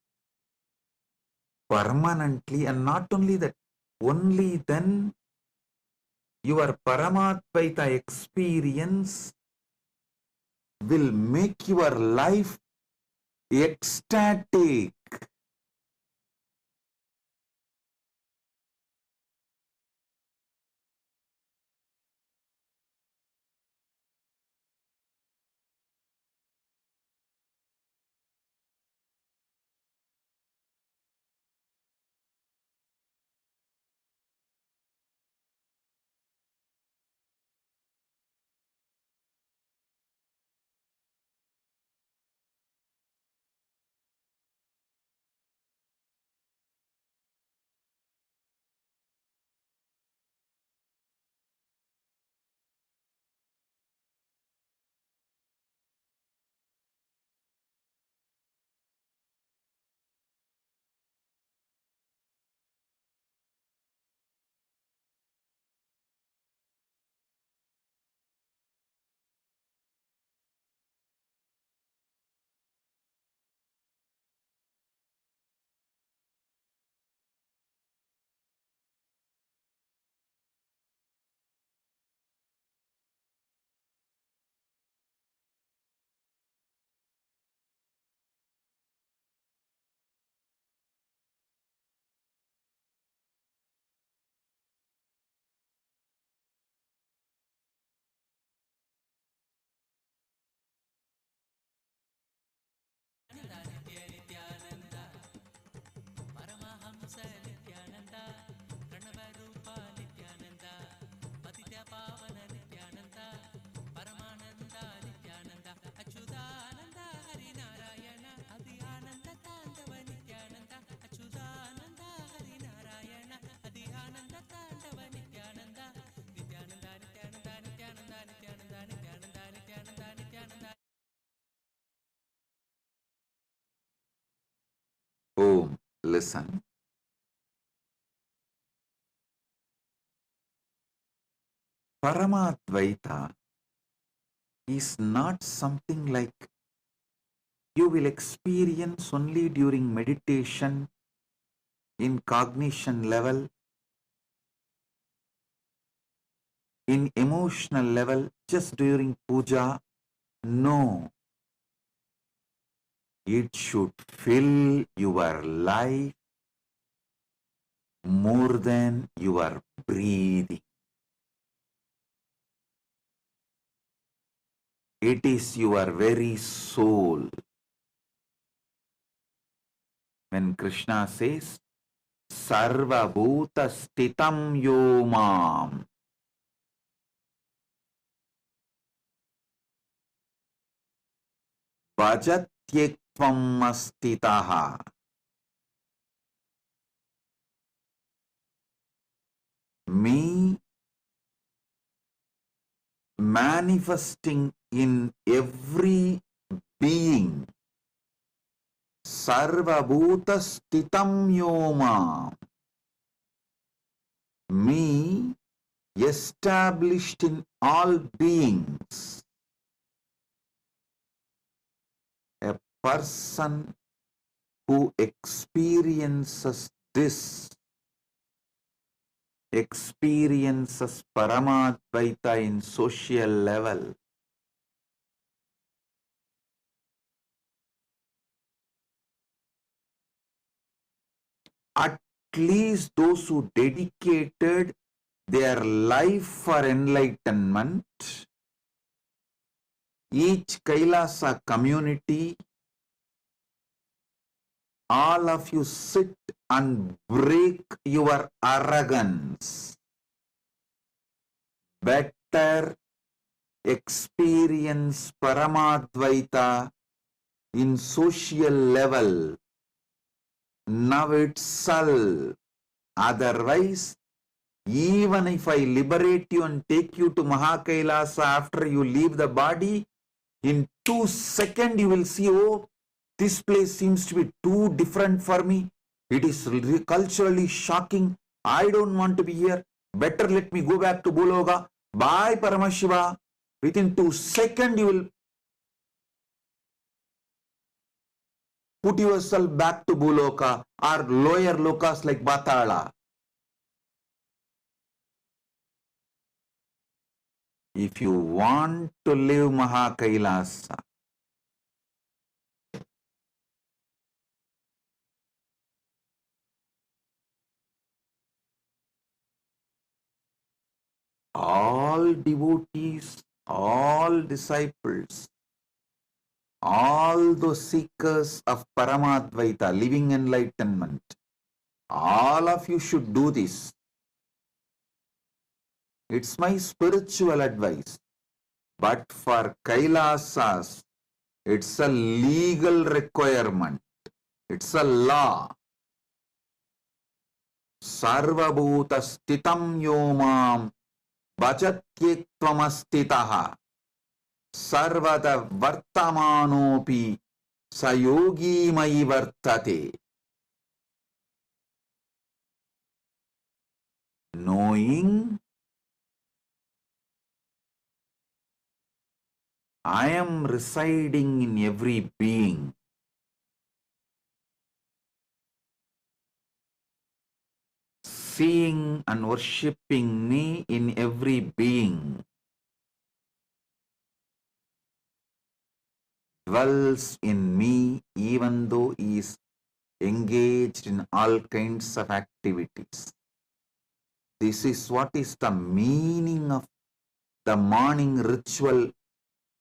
permanently, and not only that, only then your Paramadvaita experience will make your life ecstatic. Nithyananda, Paramahamsa Nithyananda, Pranavarupa Nithyananda, Patitya Pavana Nithyananda, Paramananda Nithyananda, Achyutananda Harinarayana, Adhyananda Tandava Nithyananda, Achyutananda Harinarayana, Adhyananda Tandava Nithyananda, Nithyananda Nithyananda Nithyananda Nithyananda Nithyananda Nithyananda Nithyananda. Oh, listen. Paramadvaita is not something like you will experience only during meditation, in cognition level, in emotional level, just during puja. No, it should fill your life more than your breathing. It is your very soul. When Krishna says, Sarva Bhuta Stitam Yomam, Bhajatyekvam Astitaha, me manifesting in every being, Sarva Bhuta Stitam Yomam, me established in all beings, a person who experiences this, experiences Paramadvaita in social level. At least those who dedicated their life for enlightenment, each Kailasa community, all of you sit and break your arrogance. Better experience Paramadvaita in social level now itself. Otherwise, even if I liberate you and take you to Mahakailasa after you leave the body, In 2 seconds, you will see, oh, this place seems to be too different for me. It is culturally shocking. I don't want to be here. Better let me go back to Bologa. Bye, Paramashiva. Within 2 seconds, you will put yourself back to Buloka or lower lokas like Batala. If you want to live Mahakailasa, all devotees, all disciples, all those seekers of Paramadvaita, living enlightenment, all of you should do this. It's my spiritual advice. But for Kailasas, it's a legal requirement. It's a law. Sarvabhuta stitam yomam bhajatyektvamastitaha sarvada vartamanopi sayogi mai vartate. Knowing I am residing in every being, seeing and worshipping me in every being, dwells in me even though he is engaged in all kinds of activities. This is what is the meaning of the morning ritual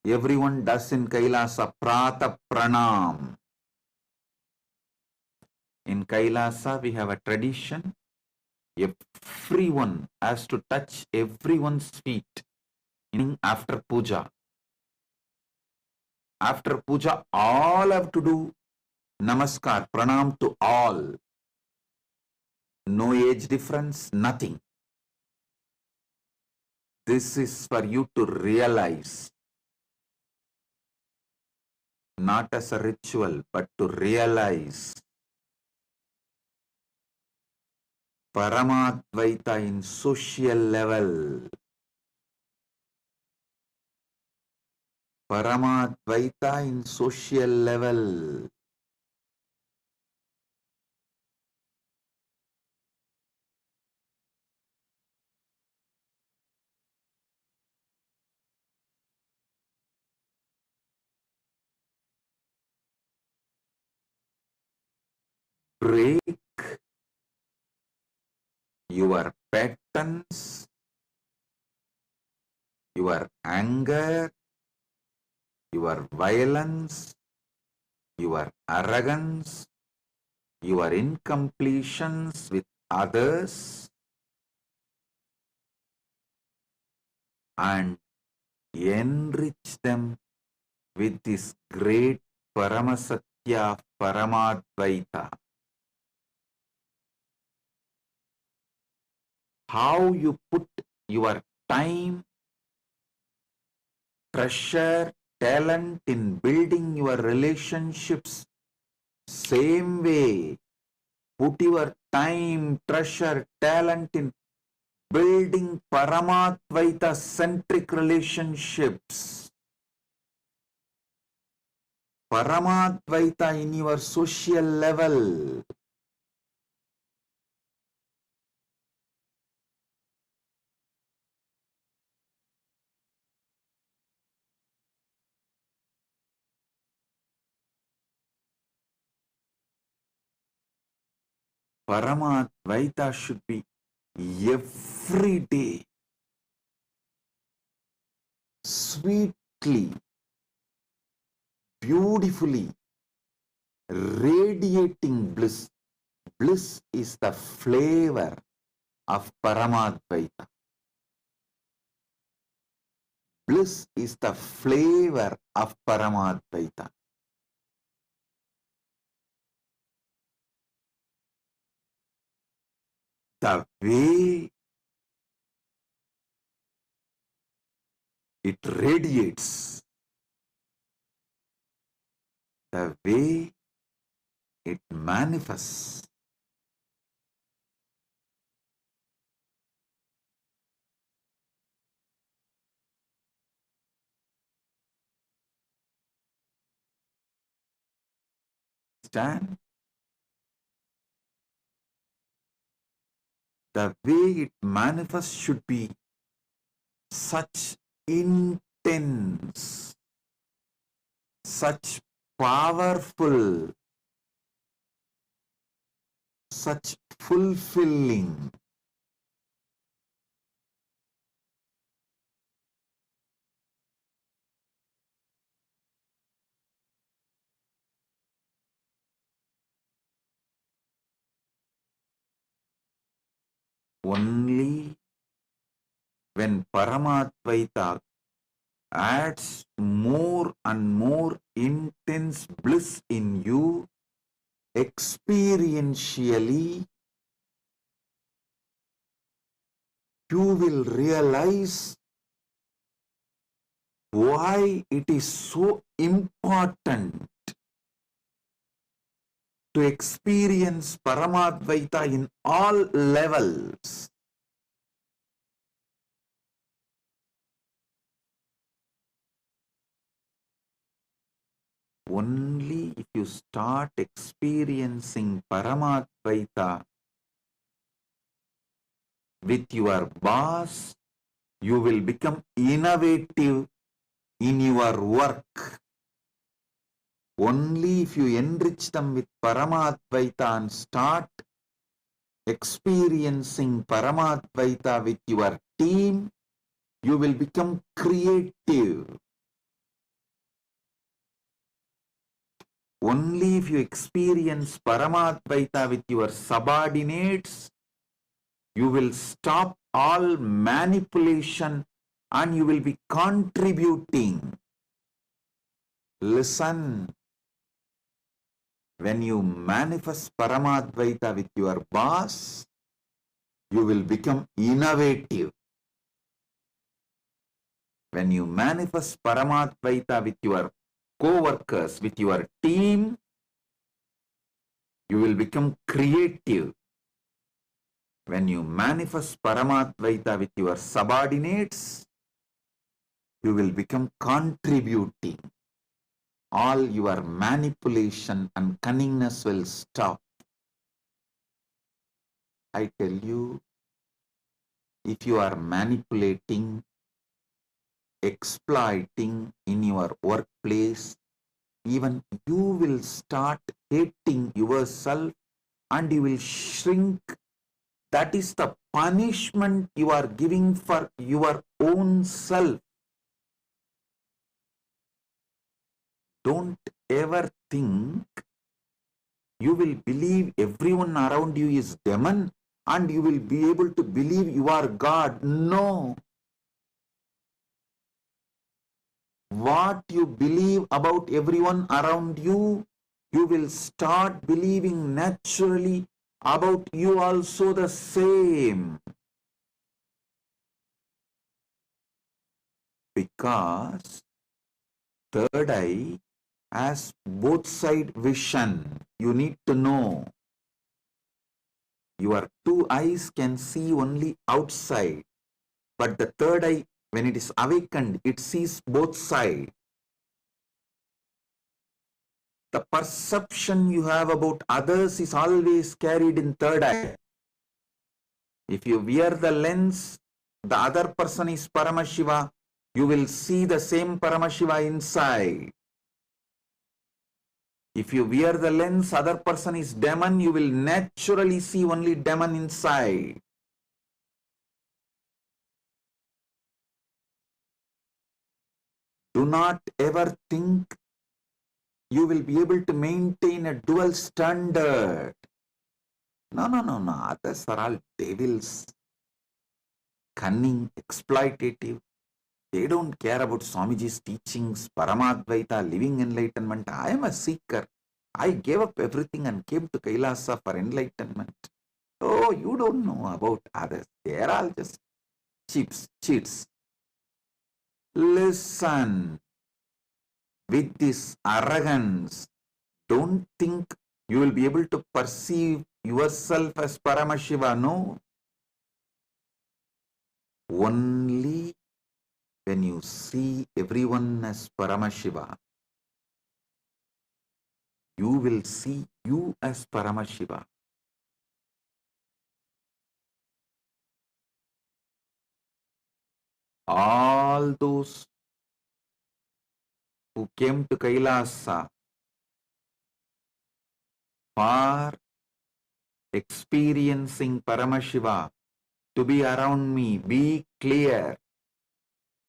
everyone does in Kailasa, Prata Pranam. In Kailasa, we have a tradition. Everyone has to touch everyone's feet after puja. After puja, all have to do namaskar, pranam to all. No age difference, nothing. This is for you to realize, not as a ritual, but to realize Paramadvaita in social level. Paramadvaita in social level. Break your patterns, your anger, your violence, your arrogance, your incompletions with others, and enrich them with this great Paramasatya Paramadvaita. How you put your time, treasure, talent in building your relationships, same way, put your time, treasure, talent in building Paramadvaita centric relationships. Paramadvaita in your social level. Paramadvaita should be every day, sweetly, beautifully, radiating bliss. Bliss is the flavor of Paramadvaita. Bliss is the flavor of Paramadvaita. The way it radiates, the way it manifests. Understand? The way it manifests should be such intense, such powerful, such fulfilling. Only when Paramatvaita adds more and more intense bliss in you, experientially, you will realize why it is so important to experience Paramadvaita in all levels. Only if you start experiencing Paramadvaita with your boss, you will become innovative in your work. Only if you enrich them with Paramadvaita and start experiencing Paramadvaita with your team, you will become creative. Only if you experience Paramadvaita with your subordinates, you will stop all manipulation and you will be contributing. Listen, when you manifest Paramadvaita with your boss, you will become innovative. When you manifest Paramadvaita with your co-workers, with your team, you will become creative. When you manifest Paramadvaita with your subordinates, you will become contributing. All your manipulation and cunningness will stop. I tell you, if you are manipulating, exploiting in your workplace, even you will start hating yourself and you will shrink. That is the punishment you are giving for your own self. Don't ever think you will believe everyone around you is demon and you will be able to believe you are God. No. What you believe about everyone around you, you will start believing naturally about you also the same. Because third eye has both side vision. You need to know. Your two eyes can see only outside, but the third eye, when it is awakened, it sees both sides. The perception you have about others is always carried in third eye. If you wear the lens, the other person is Paramashiva, you will see the same Paramashiva inside. If you wear the lens, other person is demon, you will naturally see only demon inside. Do not ever think you will be able to maintain a dual standard. No. Others are all devils, cunning, exploitative. They don't care about Swamiji's teachings, Paramadvaita, living enlightenment. I am a seeker. I gave up everything and came to Kailasa for enlightenment. Oh, you don't know about others. They are all just cheats. Listen, with this arrogance, Don't think you will be able to perceive yourself as Paramashiva. No. Only when you see everyone as Paramashiva, you will see you as Paramashiva. All those who came to Kailasa for experiencing Paramashiva to be around me, be clear.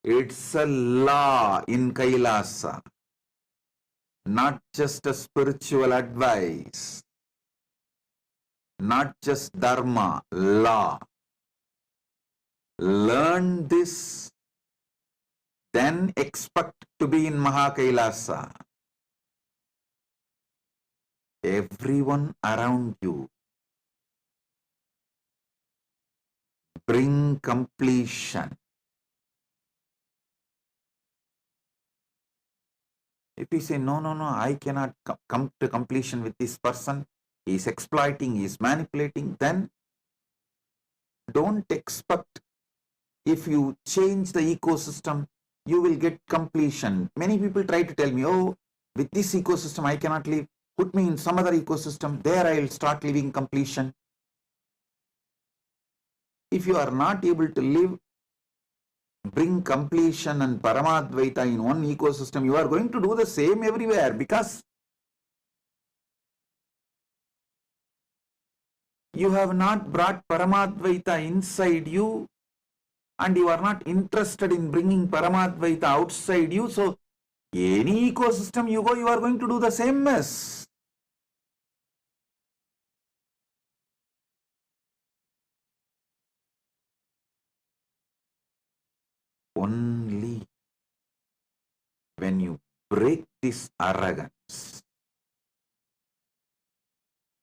It's a law in Kailasa, not just a spiritual advice, not just dharma, law. Learn this, then expect to be in Mahakailasa. Everyone around you bring completion. If you say, no, I cannot come to completion with this person, he is exploiting, he is manipulating, then don't expect if you change the ecosystem, you will get completion. Many people try to tell me, oh, with this ecosystem, I cannot live. Put me in some other ecosystem, there I will start living completion. If you are not able to live, bring completion and Paramadvaita in one ecosystem, you are going to do the same everywhere, because you have not brought Paramadvaita inside you and you are not interested in bringing Paramadvaita outside you. So, any ecosystem you go, you are going to do the same mess. Only when you break this arrogance,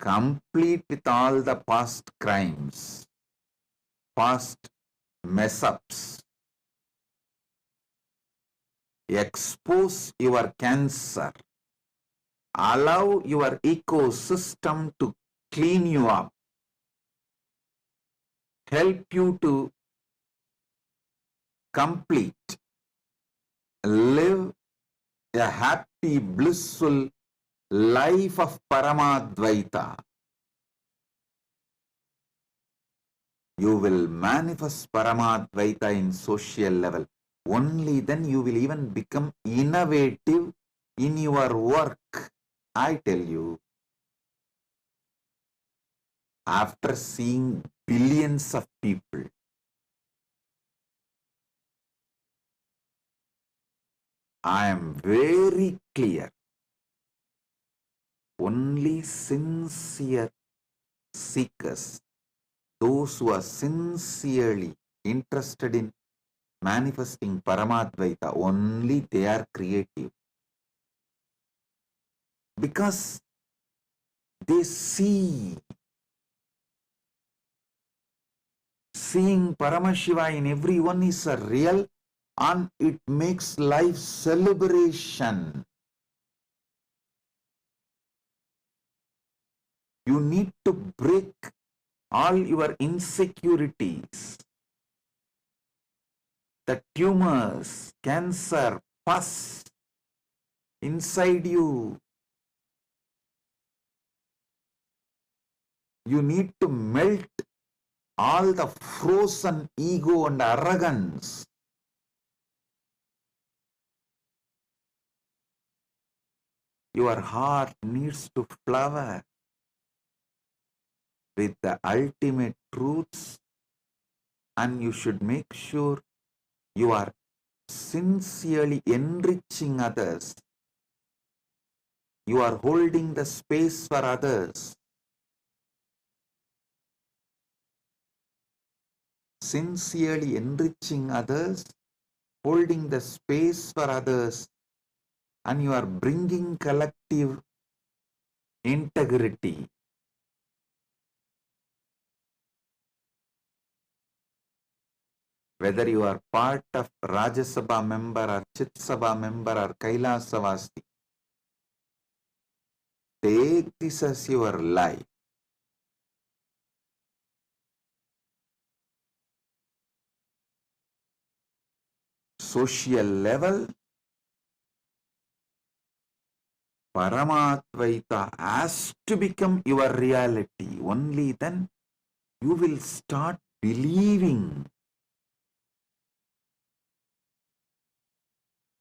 complete with all the past crimes, past mess-ups, expose your cancer, allow your ecosystem to clean you up, help you to complete, live a happy, blissful life of Paramadvaita. You will manifest Paramadvaita in social level. Only then you will even become innovative in your work. I tell you, after seeing billions of people, I am very clear. Only sincere seekers, those who are sincerely interested in manifesting Paramadvaita, only they are creative. Because they see. Seeing Paramashiva in everyone is a real, and it makes life celebration. You need to break all your insecurities, the tumors, cancer, pus inside you. You need to melt all the frozen ego and arrogance. Your heart needs to flower with the ultimate truths, and you should make sure you are sincerely enriching others. You are holding the space for others. Sincerely enriching others, holding the space for others, and you are bringing collective integrity. Whether you are part of Rajya Sabha member or Chit Sabha member or Kailasavasi, take this as your life. Social level, Paramatvaita has to become your reality. Only then you will start believing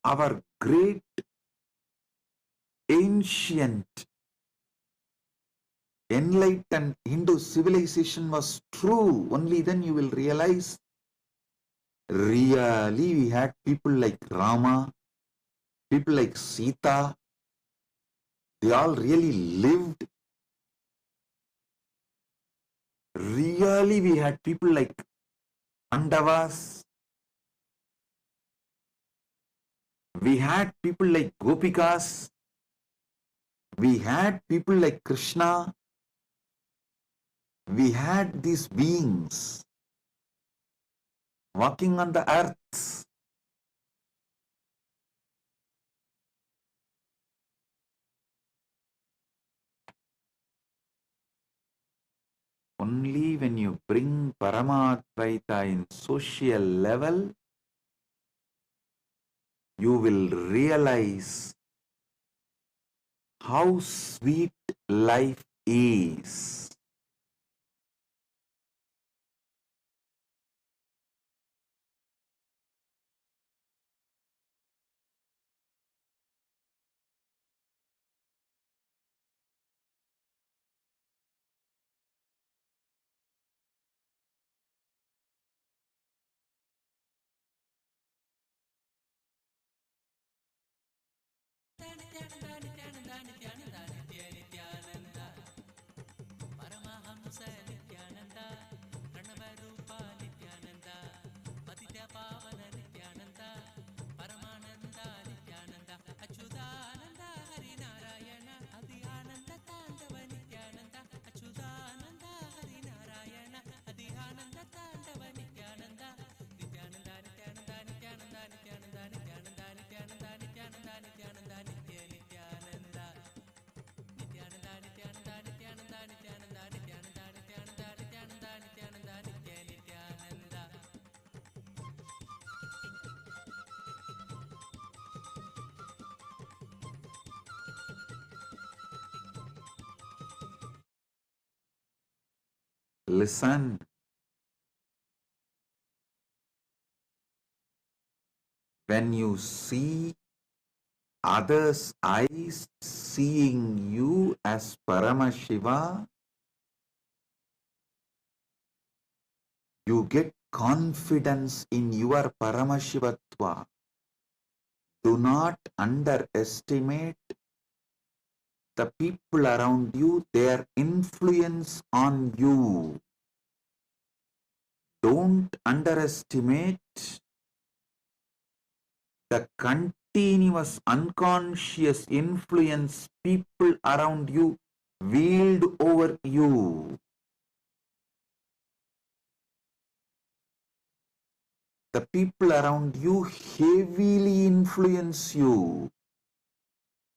our great ancient enlightened Hindu civilization was true. Only then you will realize really we had people like Rama, people like Sita, they all really lived. Really we had people like Pandavas, we had people like Gopikas, we had people like Krishna, we had these beings walking on the earth. Only when you bring Paramadvaita in social level, you will realize how sweet life is. Paramahamsa Nithyananda ಪ್ರಣವರೂಪ Nithyananda ಪತಿತ ಪಾವನ ನಿತ್ಯಾನಂದ ಪರಮಾನಂದ ನಿತ್ಯಾನಂದ ಅಚ್ಯುತಾನಂದ ಹರಿನಾರಾಯಣ ಅದಿ ಆನಂದ ತಾಂಡವ ನಿತ್ಯಾನಂದ ಅಚ್ಯುತಾನಂದ ಹರಿನಾರಾಯಣ ಅದಿ ಆನಂದ ತಾಂಡವ ನಿತ್ಯಾನಂದ ನಿತ್ಯಾನಂದ ನಿತ್ಯಾನಂದ ನಿತ್ಯಾನಂದ ನಿತ್ಯಾನಂದ ನಿತ್ಯಾನಂದ ನಿತ್ಯಾನಂದ ನಿತ್ಯಾನಂದ ನಿತ್ಯಾನಂದ ನಿತ್ಯ ನಿತ್ಯಾನಂದ ನಿತ್ಯಾನಂದ ನಿತ್ಯಾನಂದ ನಿತ್ಯಾನಂದ ನಿತ್ಯಾನಂದ ನಿತ್ಯಾನಂದ ನಿತ್ಯಾನಂದ ನಿತ್ಯಾನಂದ ನಿತ್ಯಾನಂದ ನಿತ್ಯ Nithyananda. Listen, when you see others' eyes seeing you as Paramashiva, you get confidence in your Paramashivatva. Do not underestimate the people around you, their influence on you. Don't underestimate the continuous unconscious influence people around you wield over you. The people around you heavily influence you.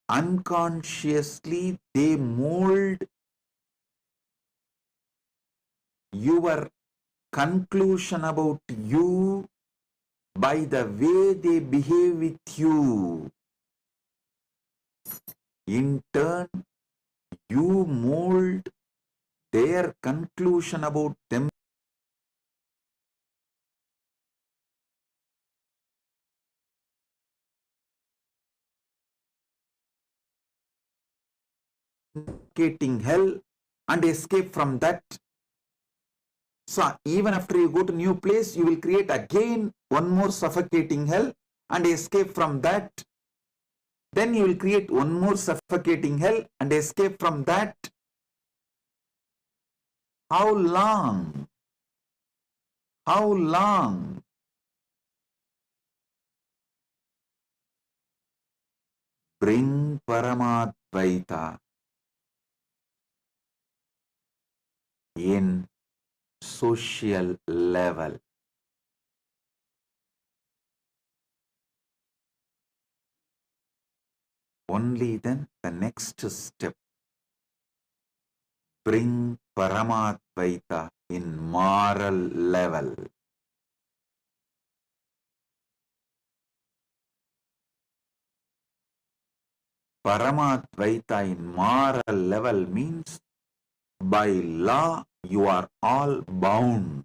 Unconsciously, they mold your conclusion about you by the way they behave with you. In turn, you mold their conclusion about them suffocating hell and escape from that. So even after you go to new place, you will create again one more suffocating hell and escape from that. Then you will create one more suffocating hell and escape from that. How long? How long? Bring Paramadvaita in social level. Only then the next step bring Paramadvaita in moral level. Paramadvaita in moral level means by law you are all bound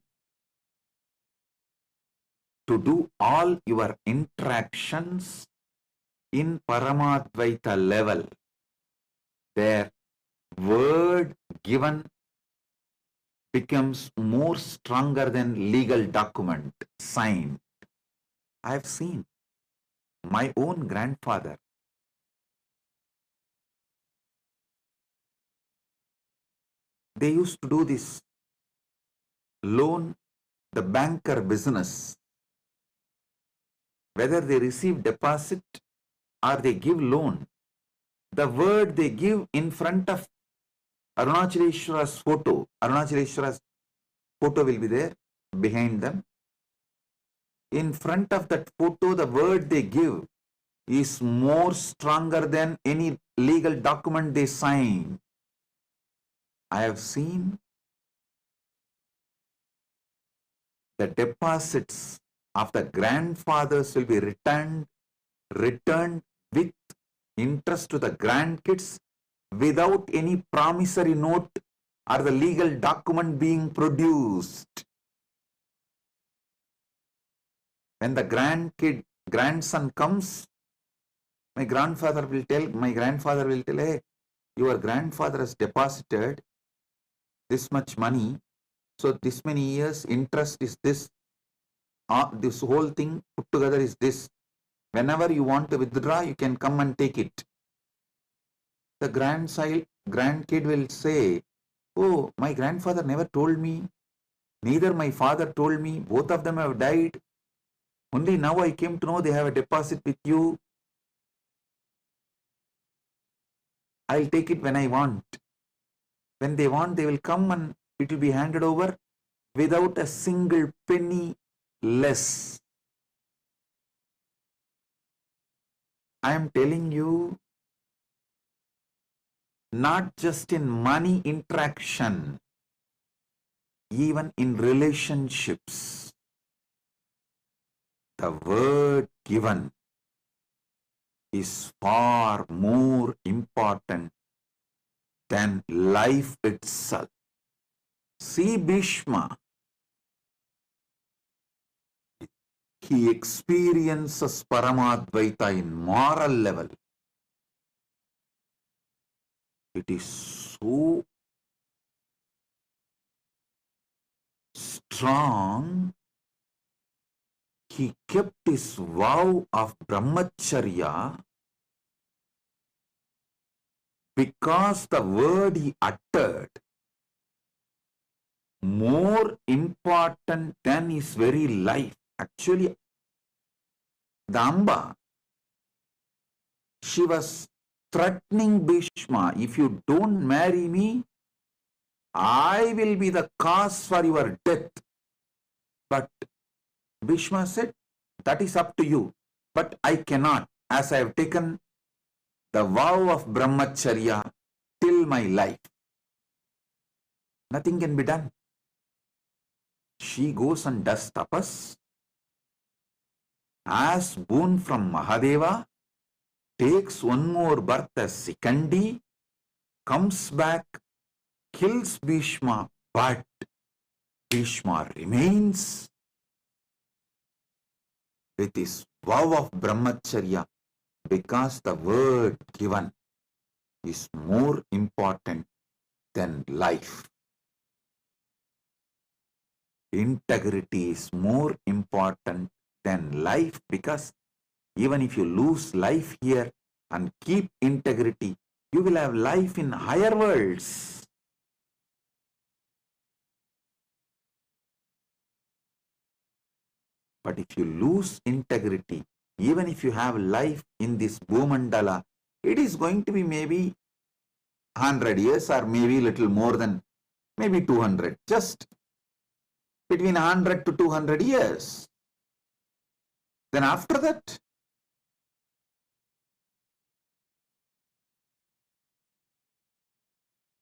to do all your interactions in Paramadvaita level. Their word given becomes more stronger than legal document signed. I have seen my own grandfather. They used to do this loan, the banker business. Whether they receive deposit or they give loan, the word they give in front of Arunachaleshwara's photo, Arunachaleshwara's photo will be there behind them. In front of that photo, the word they give is more stronger than any legal document they sign. I have seen the deposits of the grandfathers will be returned with interest to the grandkids without any promissory note or the legal document being produced. When the grandson comes, my grandfather will tell, hey, your grandfather has deposited this much money, so this many years interest is this, this whole thing put together is this. Whenever you want to withdraw, you can come and take it. The grandkid will say, oh, my grandfather never told me, neither my father told me, both of them have died. Only now I came to know they have a deposit with you. I'll take it when I want. When they want, they will come and it will be handed over without a single penny less. I am telling you, not just in money interaction, even in relationships, the word given is far more important than life itself. See Bhishma, he experiences Paramadvaita in moral level. It is so strong, he kept his vow of brahmacharya because the word he uttered more important than his very life. Actually, the Amba, she was threatening Bhishma, if you don't marry me, I will be the cause for your death. But Bhishma said, that is up to you, but I cannot, as I have taken the vow of brahmacharya till my life. Nothing can be done. She goes and does tapas, asks boon from Mahadeva, takes one more birth as Sikandi, comes back, kills Bhishma, but Bhishma remains with his vow of brahmacharya because the word given is more important than life. Integrity is more important than life, because even if you lose life here and keep integrity, you will have life in higher worlds. But if you lose integrity, even if you have life in this Bhumandala, it is going to be maybe 100 years or maybe little more than maybe 200, just between 100 to 200 years. Then after that,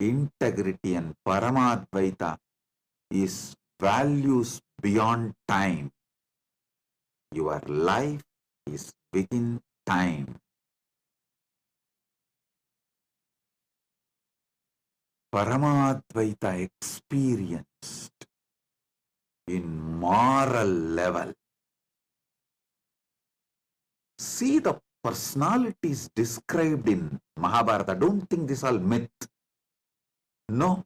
integrity and Paramadvaita is values beyond time. Your life is within time. Paramadvaita experienced in moral level. See the personalities described in Mahabharata. Don't think this all myth. No,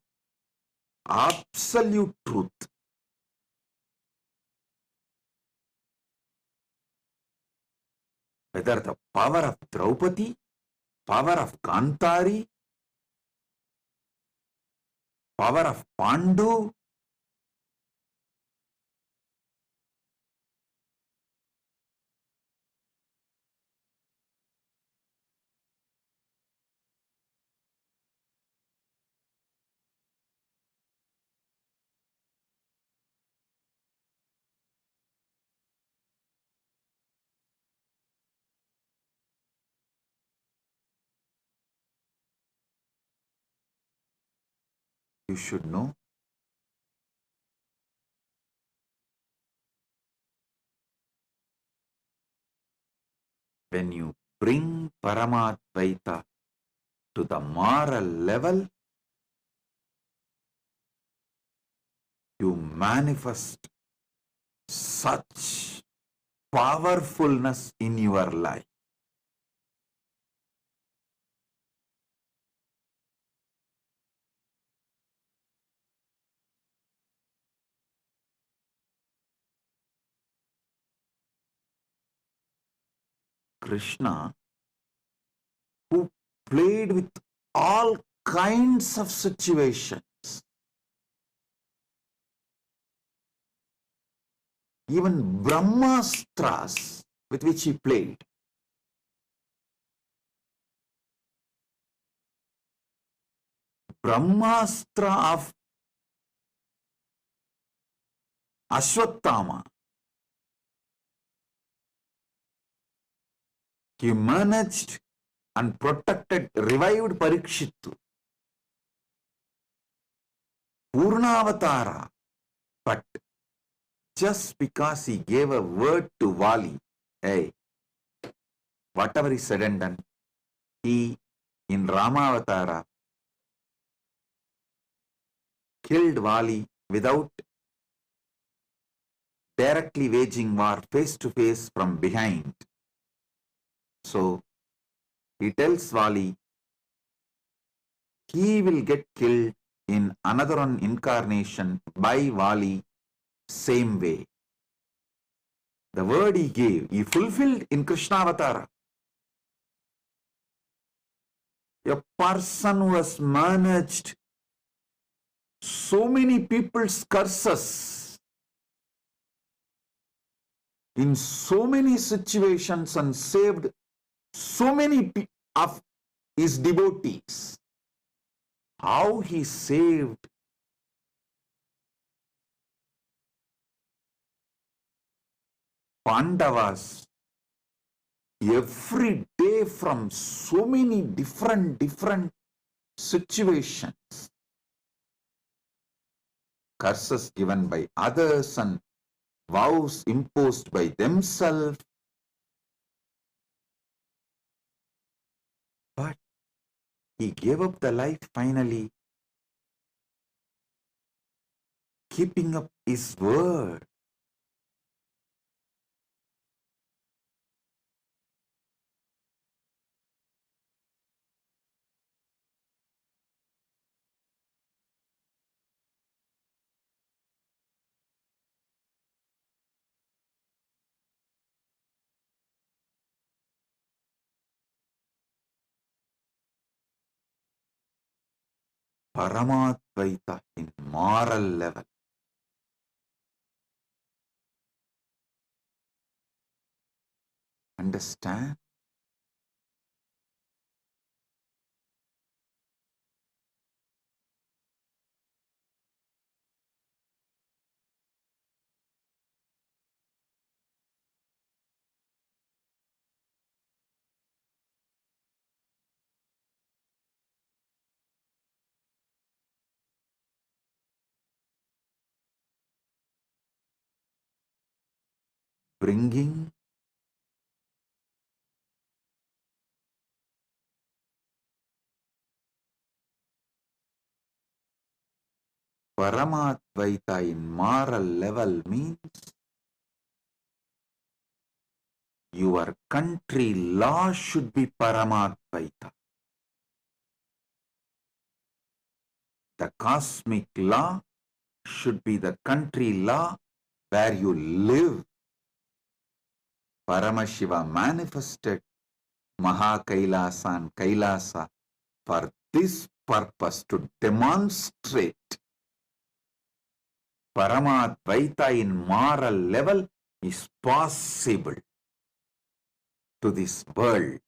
absolute truth. Whether the power of Draupadi, power of Kantari, power of Pandu, you should know. When you bring Paramadvaita to the moral level, you manifest such powerfulness in your life. Krishna, who played with all kinds of situations, even Brahmastras with which he played. Brahmastra of Ashwatthama, he managed and protected, revived Parikshittu. Purnavatara, but just because he gave a word to Vali, hey, whatever he said and done, he in Ramavatara killed Vali without directly waging war face to face from behind. So he tells Vali he will get killed in another one incarnation by Vali same way. The word he gave, he fulfilled in Krishna Avatara. A person who has managed so many people's curses in so many situations and saved so many of his devotees. How he saved Pandavas every day from so many different situations. Curses given by others and vows imposed by themselves. But he gave up the life finally, keeping up his word. Paramadvaita in moral level. Understand? bringing Paramadvaita in moral level means your country law should be Paramadvaita. The cosmic law should be the country law where you live. Paramashiva manifested Mahakailasa and Kailasa for this purpose, to demonstrate Paramadvaita in moral level is possible to this world.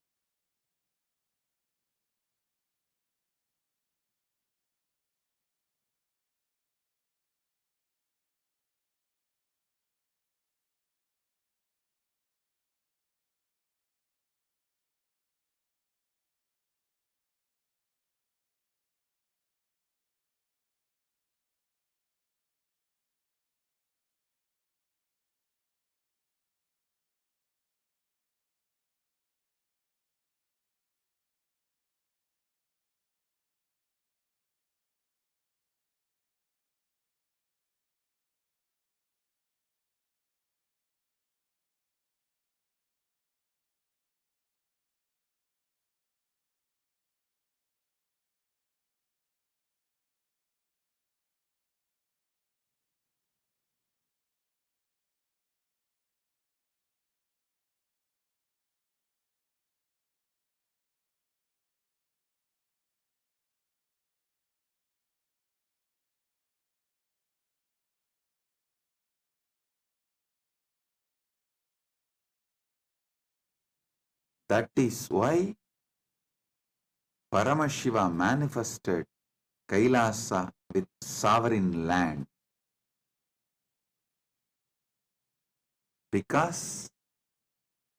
That is why Paramashiva manifested Kailasa with sovereign land, because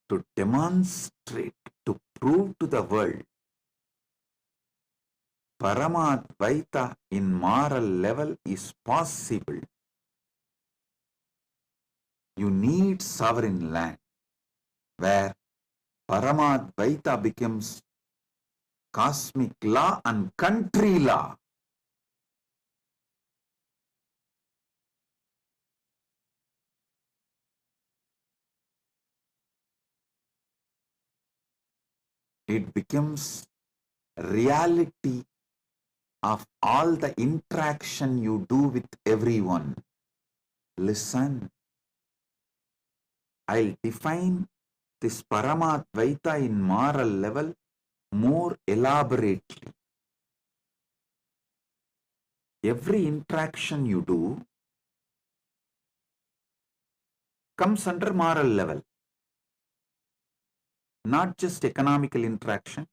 to demonstrate, to prove to the world Paramadvaita in moral level is possible, you need sovereign land where Paramadvaita becomes cosmic law and country law. It becomes reality of all the interaction you do with everyone. Listen, I'll define this Paramadvaita in moral level more elaborately. Every interaction you do comes under moral level, not just economical interaction,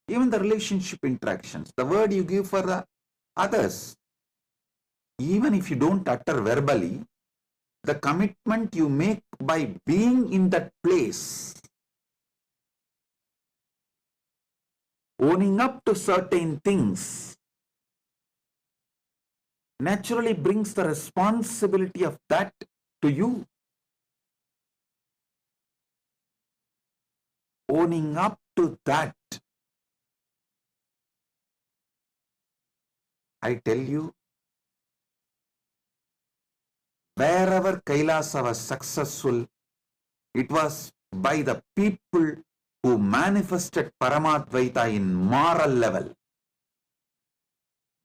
even the relationship interactions, the word you give for the others, even if you don't utter verbally, the commitment you make by being in that place, owning up to certain things, naturally brings the responsibility of that to you. Owning up to that, I tell you, wherever Kailasa was successful, it was by the people who manifested Paramadvaita in moral level.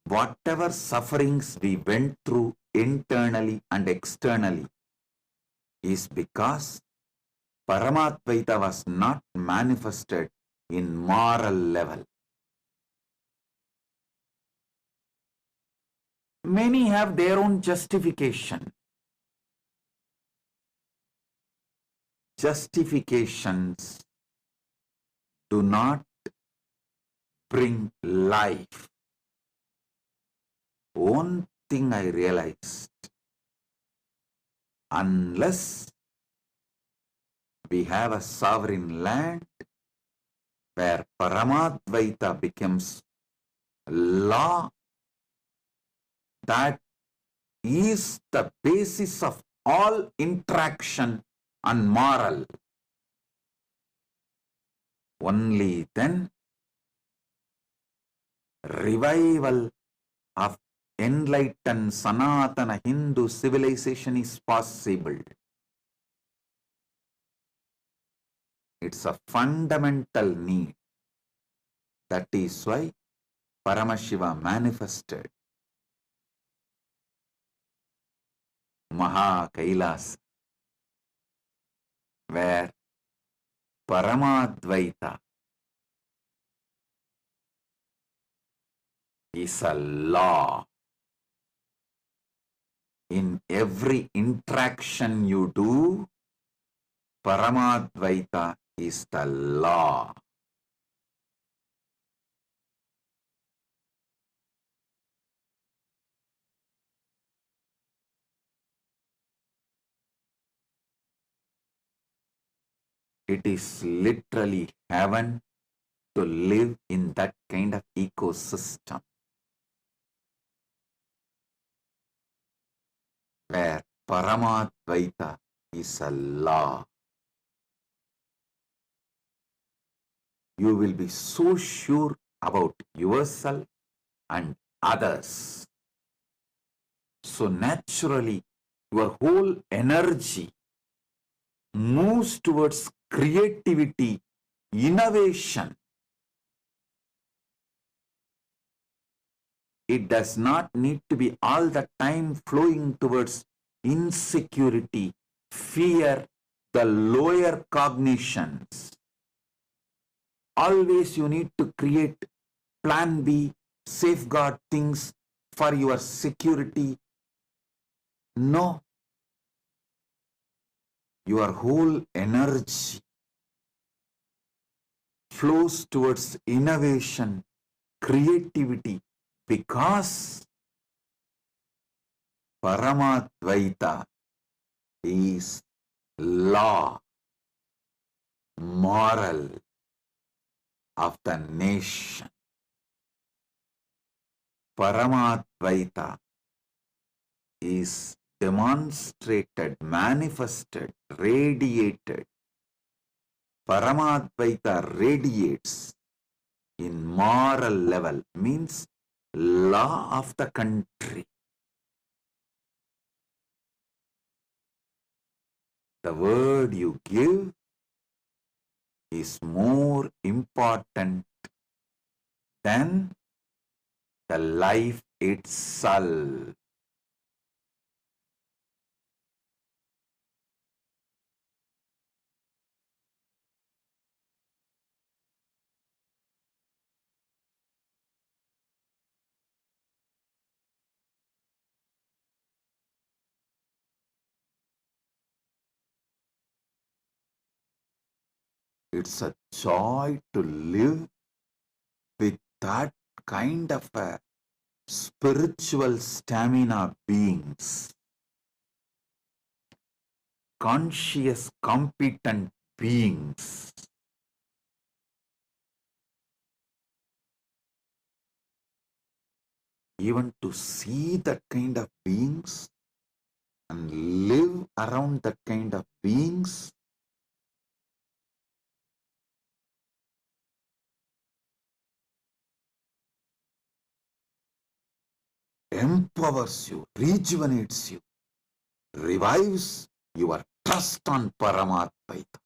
Whatever sufferings we went through internally and externally is because Paramadvaita was not manifested in moral level. Many have their own justification. Justifications do not bring life. One thing I realized, unless we have a sovereign land where Paramadvaita becomes law, that is the basis of all interaction and moral. Only then revival of enlightened Sanatana Hindu civilization is possible. It's a fundamental need. That is why Paramashiva manifested Maha Kailas, where Paramadvaita is a law. In every interaction you do, Paramadvaita is the law. It is literally heaven to live in that kind of ecosystem where Paramadvaita is a law. You will be so sure about yourself and others. So naturally, your whole energy moves towards creativity, innovation. It does not need to be all the time flowing towards insecurity, fear, the lower cognitions. Always you need to create plan B, safeguard things for your security. No. Your whole energy flows towards innovation, creativity, because Paramadvaita is law, moral of the nation. Paramadvaita is demonstrated, manifested, radiated. Paramadvaita radiates in moral level, means law of the country. The word you give is more important than the life itself. It's a joy to live with that kind of a spiritual stamina beings, conscious, competent beings. Even to see that kind of beings and live around that kind of beings empowers you, rejuvenates you, revives your trust on Paramatmaita,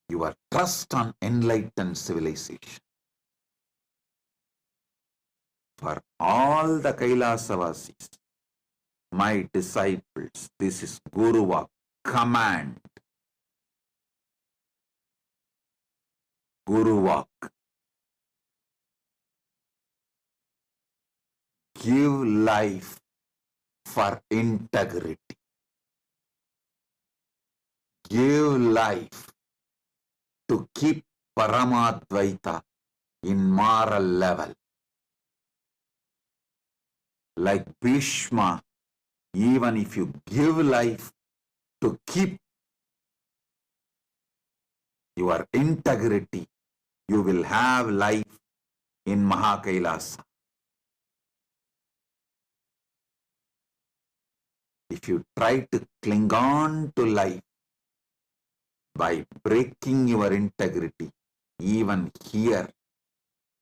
your trust on enlightened civilization. For all the Kailasavasis, my disciples, this is Guruva, command. Guruvak. Give life for integrity. Give life to keep Paramadvaita in moral level. Like Bhishma, even if you give life to keep your integrity, you will have life in Mahakailasa. If if you try to cling on to life by breaking your integrity, even here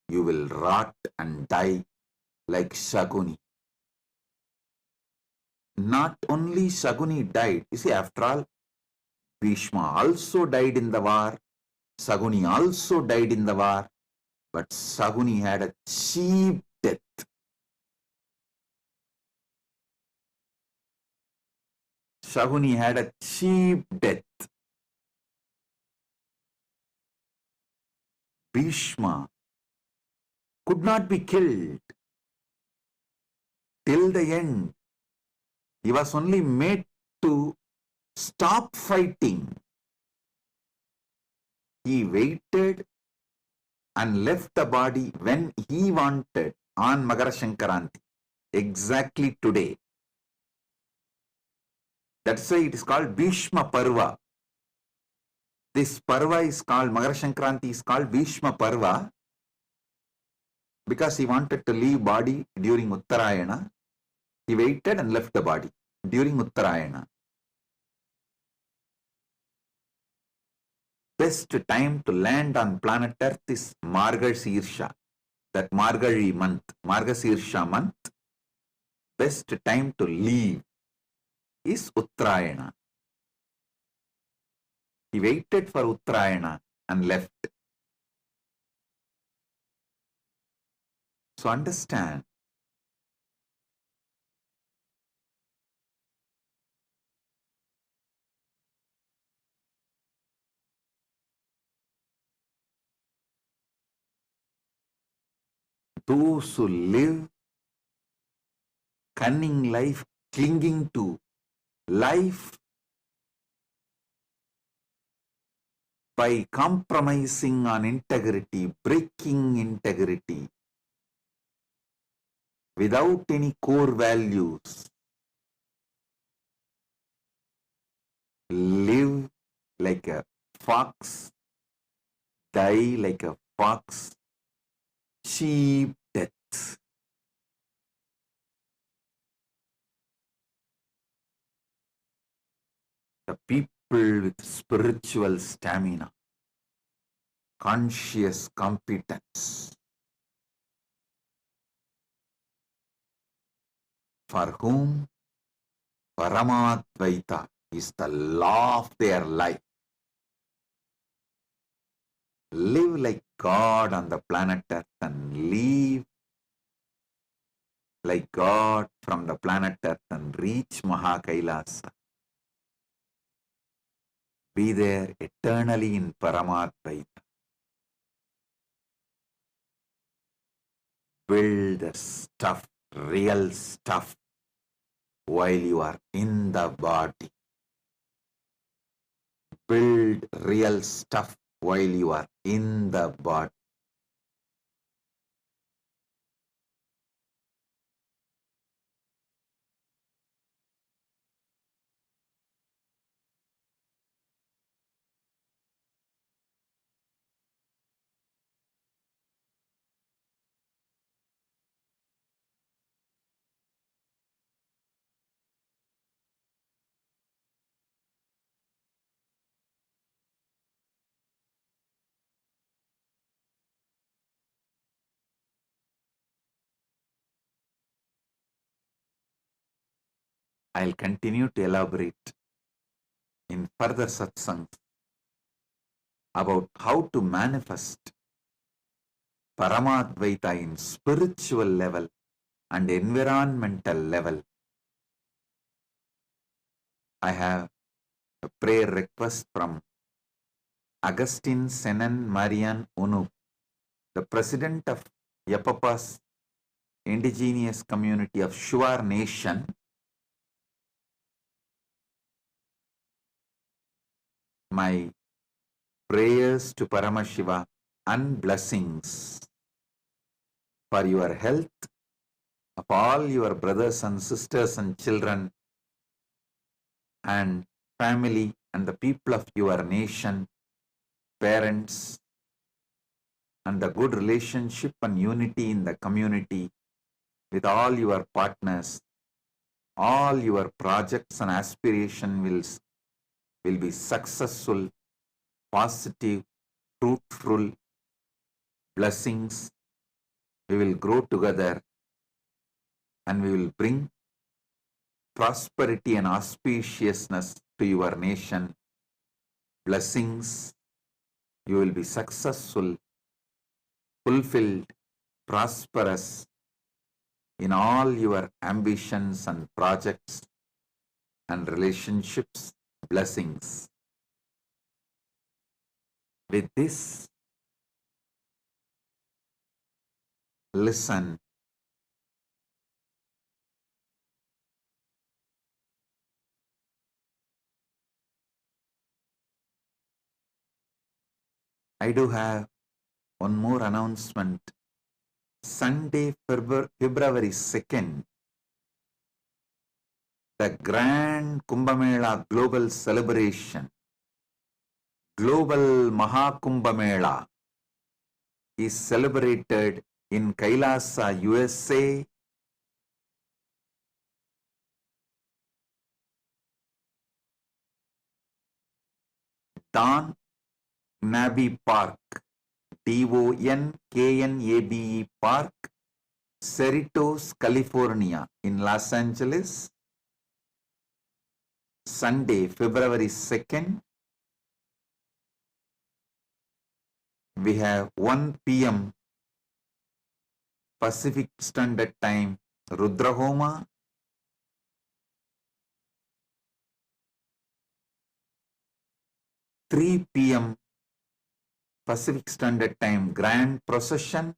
you will rot and die like Shaguni. Not only Shaguni died, you see, after all, Bhishma also died in the war, Shaguni also died in the war, but Shaguni had a cheap death. Shaguni had a cheap death. Bhishma could not be killed till the end. He was only made to stop fighting. He waited and left the body when he wanted on Magara Shankaranti, exactly today. That's why it is called Bhishma Parva. This Parva is called, Magara Shankaranti is called Bhishma Parva because he wanted to leave body during Uttarayana. He waited and left the body during Uttarayana. Best time to land on planet Earth is Margashirsha, that Margazhi month, Margashirsha month. Best time to leave is Uttarayana. He waited for Uttarayana and left. So understand, those who live cunning life, clinging to life by compromising on integrity, breaking integrity, without any core values, live like a fox, die like a fox, cheap death. The people with spiritual stamina, conscious competence, for whom Paramadvaita is the law of their life, live like God on the planet Earth and leave like God from the planet Earth and reach Mahakailasa. Be there eternally in Paramadvaita. Build the stuff, real stuff, while you are in the body. Build real stuff while you are in the body. I'll continue to elaborate in further satsangs about how to manifest Paramadvaita in spiritual level and environmental level. I have a prayer request from Agustin Senan Marian Unu, the president of Yapapa's indigenous community of Shuar Nation. My prayers to Paramashiva and blessings for your health, of all your brothers and sisters and children and family and the people of your nation, parents, and the good relationship and unity in the community with all your partners, all your projects and aspiration will be successful, positive, fruitful blessings. We will grow together and we will bring prosperity and auspiciousness to your nation. Blessings. You will be successful, fulfilled, prosperous in all your ambitions and projects and relationships. Blessings. With this, listen. I do have one more announcement. Sunday, February 2nd, the Grand Kumbh Mela Global Celebration, Global Mahakumbh Mela, is celebrated in Kailasa, USA. Don Nabe Park, DonKnabe Park, Cerritos, California, in Los Angeles. Sunday, February 2nd, we have 1 p.m. Pacific Standard Time, Rudrahoma. 3 p.m. Pacific Standard Time, Grand Procession.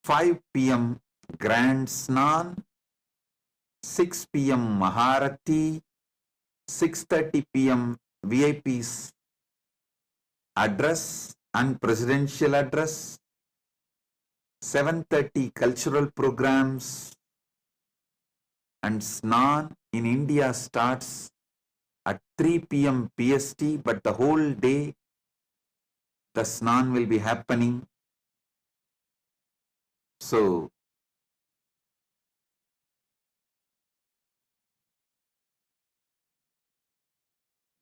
5 p.m. Grand Snan. 6 p.m. Maharati. 6:30 p.m. VIPs address and presidential address. 7:30 cultural programs, and Snan in India starts at 3 p.m. PST, but the whole day the Snan will be happening. So,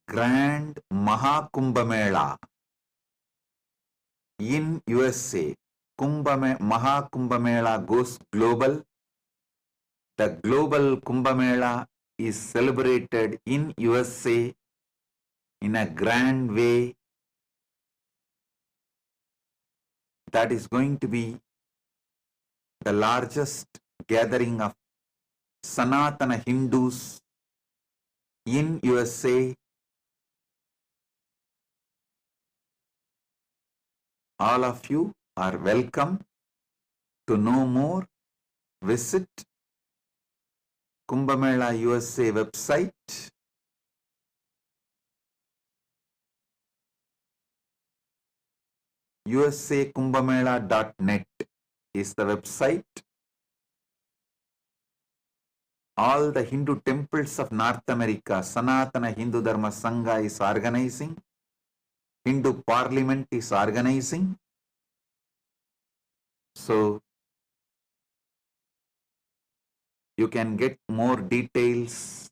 Grand Mahakumbh Mela in USA. Mahakumbh Mela goes global. The global Kumbh Mela is celebrated in USA in a grand way. That is going to be the largest gathering of Sanatana Hindus in USA. All of you are welcome. To know more, visit Kumbh Mela USA website. usakumbhamela.net is the website. All the Hindu temples of North America, Sanatana Hindu Dharma Sangha is organizing. Hindu Parliament is organizing. So, you can get more details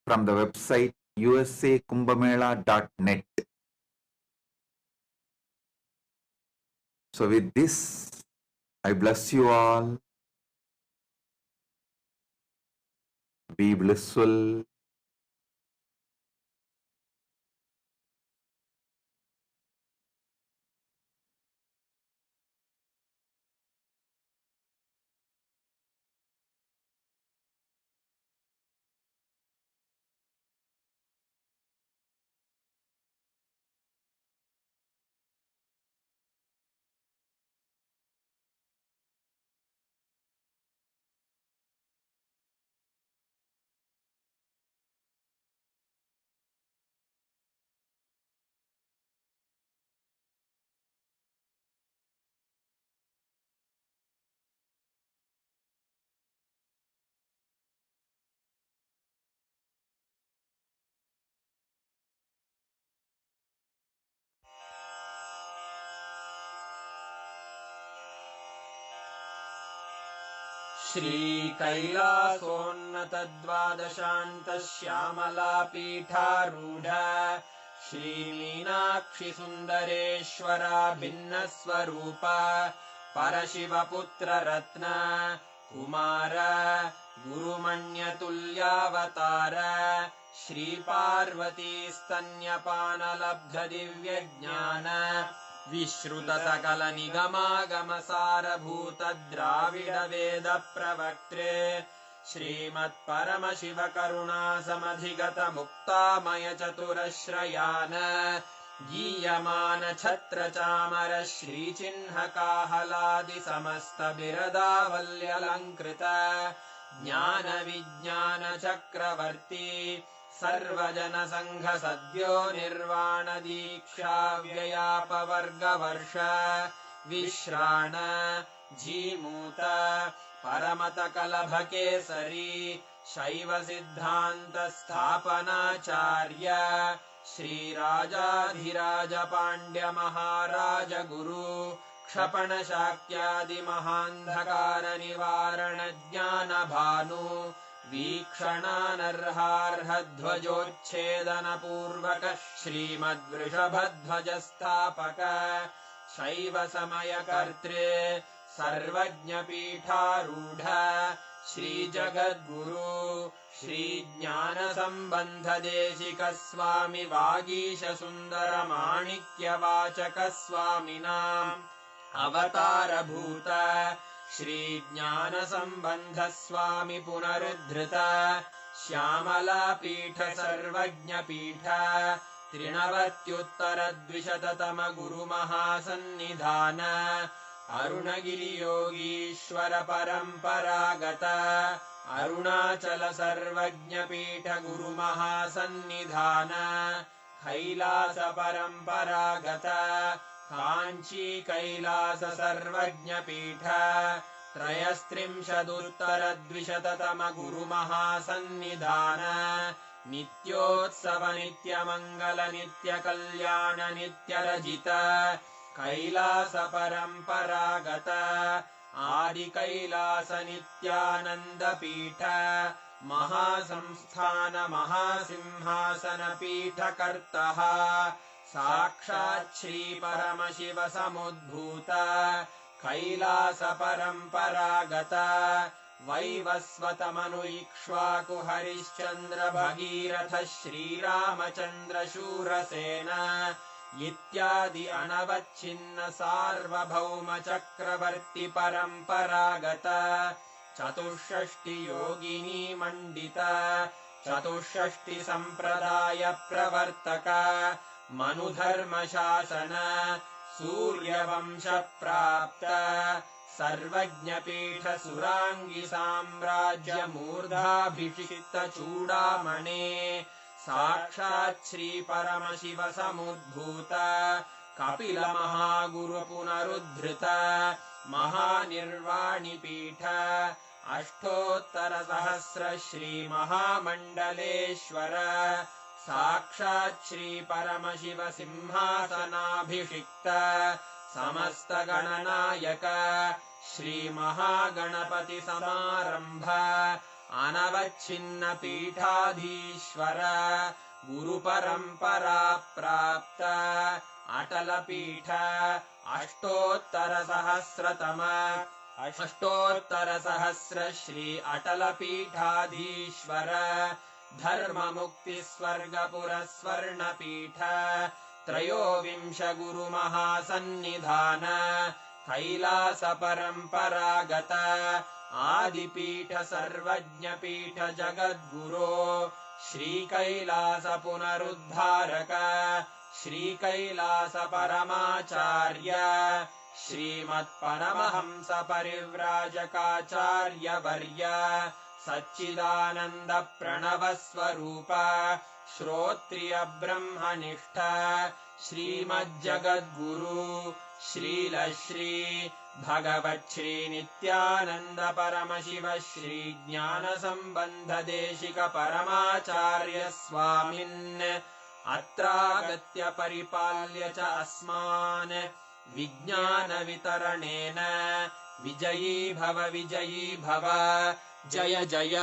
from the website usakumbhamela.net. So with this, I bless you all. Be blissful. श्रीकैलासोन्नतद्वादशान्तश्यामलापीठारूढ श्रीमीनाक्षिसुन्दरेश्वरा भिन्नस्वरूप परशिवपुत्ररत्न Kumar गुरुमण्यतुल्यावतार श्रीपार्वतीस्तन्यपानलब्धदिव्यज्ञान विश्रुतसकलनिगमागमसारभूतद्राविडवेदप्रवक्त्रे श्रीमत्परमशिवकरुणासमधिगतमुक्तामयचतुरश्रयान् गीयमान छत्रचामर श्रीचिह्नकाहलादिसमस्तबिरदावल्यलङ्कृत ज्ञानविज्ञानचक्रवर्ती सर्वजनसङ्घसद्यो निर्वाणदीक्षाव्ययापवर्गवर्ष विश्राण Jimuta परमतकलभकेसरी शैवसिद्धान्तस्थापनाचार्य श्रीराजाधिराजपाण्ड्यमहाराजगुरु क्षपणशाक्यादिमहान्धकारनिवारणज्ञानभानु वीक्षणानर्हार्हध्वजोच्छेदनपूर्वक श्रीमद्वृषभध्वजस्थापक शैवसमयकर्त्रे सर्वज्ञपीठारूढ श्रीजगद्गुरु श्रीज्ञानसम्बन्धदेशिकस्वामि वागीशसुन्दरमाणिक्यवाचकस्वामिनाम् अवतारभूत श्रीज्ञानसम्बन्धस्वामि पुनरुद्धृत श्यामलापीठ सर्वज्ञपीठ त्रिनवत्युत्तरद्विशततम गुरुमहासन्निधान अरुणगिरियोगीश्वर परम्परागत अरुणाचल सर्वज्ञपीठ गुरुमहासन्निधान कैलास परम्परागत काञ्ची कैलास सर्वज्ञपीठ त्रयस्त्रिंशदुत्तरद्विशततम गुरुमहासन्निधान नित्योत्सव नित्यमङ्गल नित्यकल्याण नित्यरजित कैलास परम्परागत आदिकैलास नित्यानन्दपीठ महासंस्थान महासिंहासनपीठकर्तः साक्षात् श्रीपरमशिव समुद्भूत कैलास परम्परागत वैवस्वतमनु इक्ष्वाकु हरिश्चन्द्र भगीरथ श्रीरामचन्द्र शूरसेन इत्यादि अनवच्छिन्न सार्वभौम चक्रवर्ति परम्परागत चतुष्षष्टि योगिनी मण्डित चतुष्षष्टि सम्प्रदाय प्रवर्तक मनुधर्मशासन सूर्यवंश प्राप्त सर्वज्ञपीठ सुराङ्गी साम्राज्य मूर्धाभिषिक्त चूडामणे साक्षात् श्री परमशिव समुद्भूत कपिल महागुरु पुनरुद्धृत महानिर्वाणिपीठ अष्टोत्तर सहस्र श्री महामण्डलेश्वर साक्षात् श्री परमशिव सिंहासनाभिषिक्त समस्त गणनायक श्री महागणपति समारंभ अनवच्छिन्न पीठाधीश्वर गुरु परंपरा प्राप्त अटल पीठ अष्टोत्तर सहस्र श्री अटल पीठाधीश्वर धर्म मुक्ति स्वर्गपुर स्वर्ण पीठ त्रयोविंश गुरु महासन्निधान कैलास परम्परागत आदिपीठ सर्वज्ञपीठ जगद्गुरो श्री कैलास पुनरुद्धारक श्री कैलास परमाचार्य श्रीमत्परमहंस परिव्राजकाचार्य वर्य सच्चिदानंद प्रणव स्वरूप श्रोत्रिय ब्रह्मनिष्ठ श्रीमज्जगद्गुरु श्रीलश्री भगवत् श्री नित्यानंद परमशिव श्री ज्ञान संबंध देशिक परमाचार्य स्वामिन् अत्रागत्य परिपाल्य च अस्मान् विज्ञान वितरणेन विजयी भव जय जय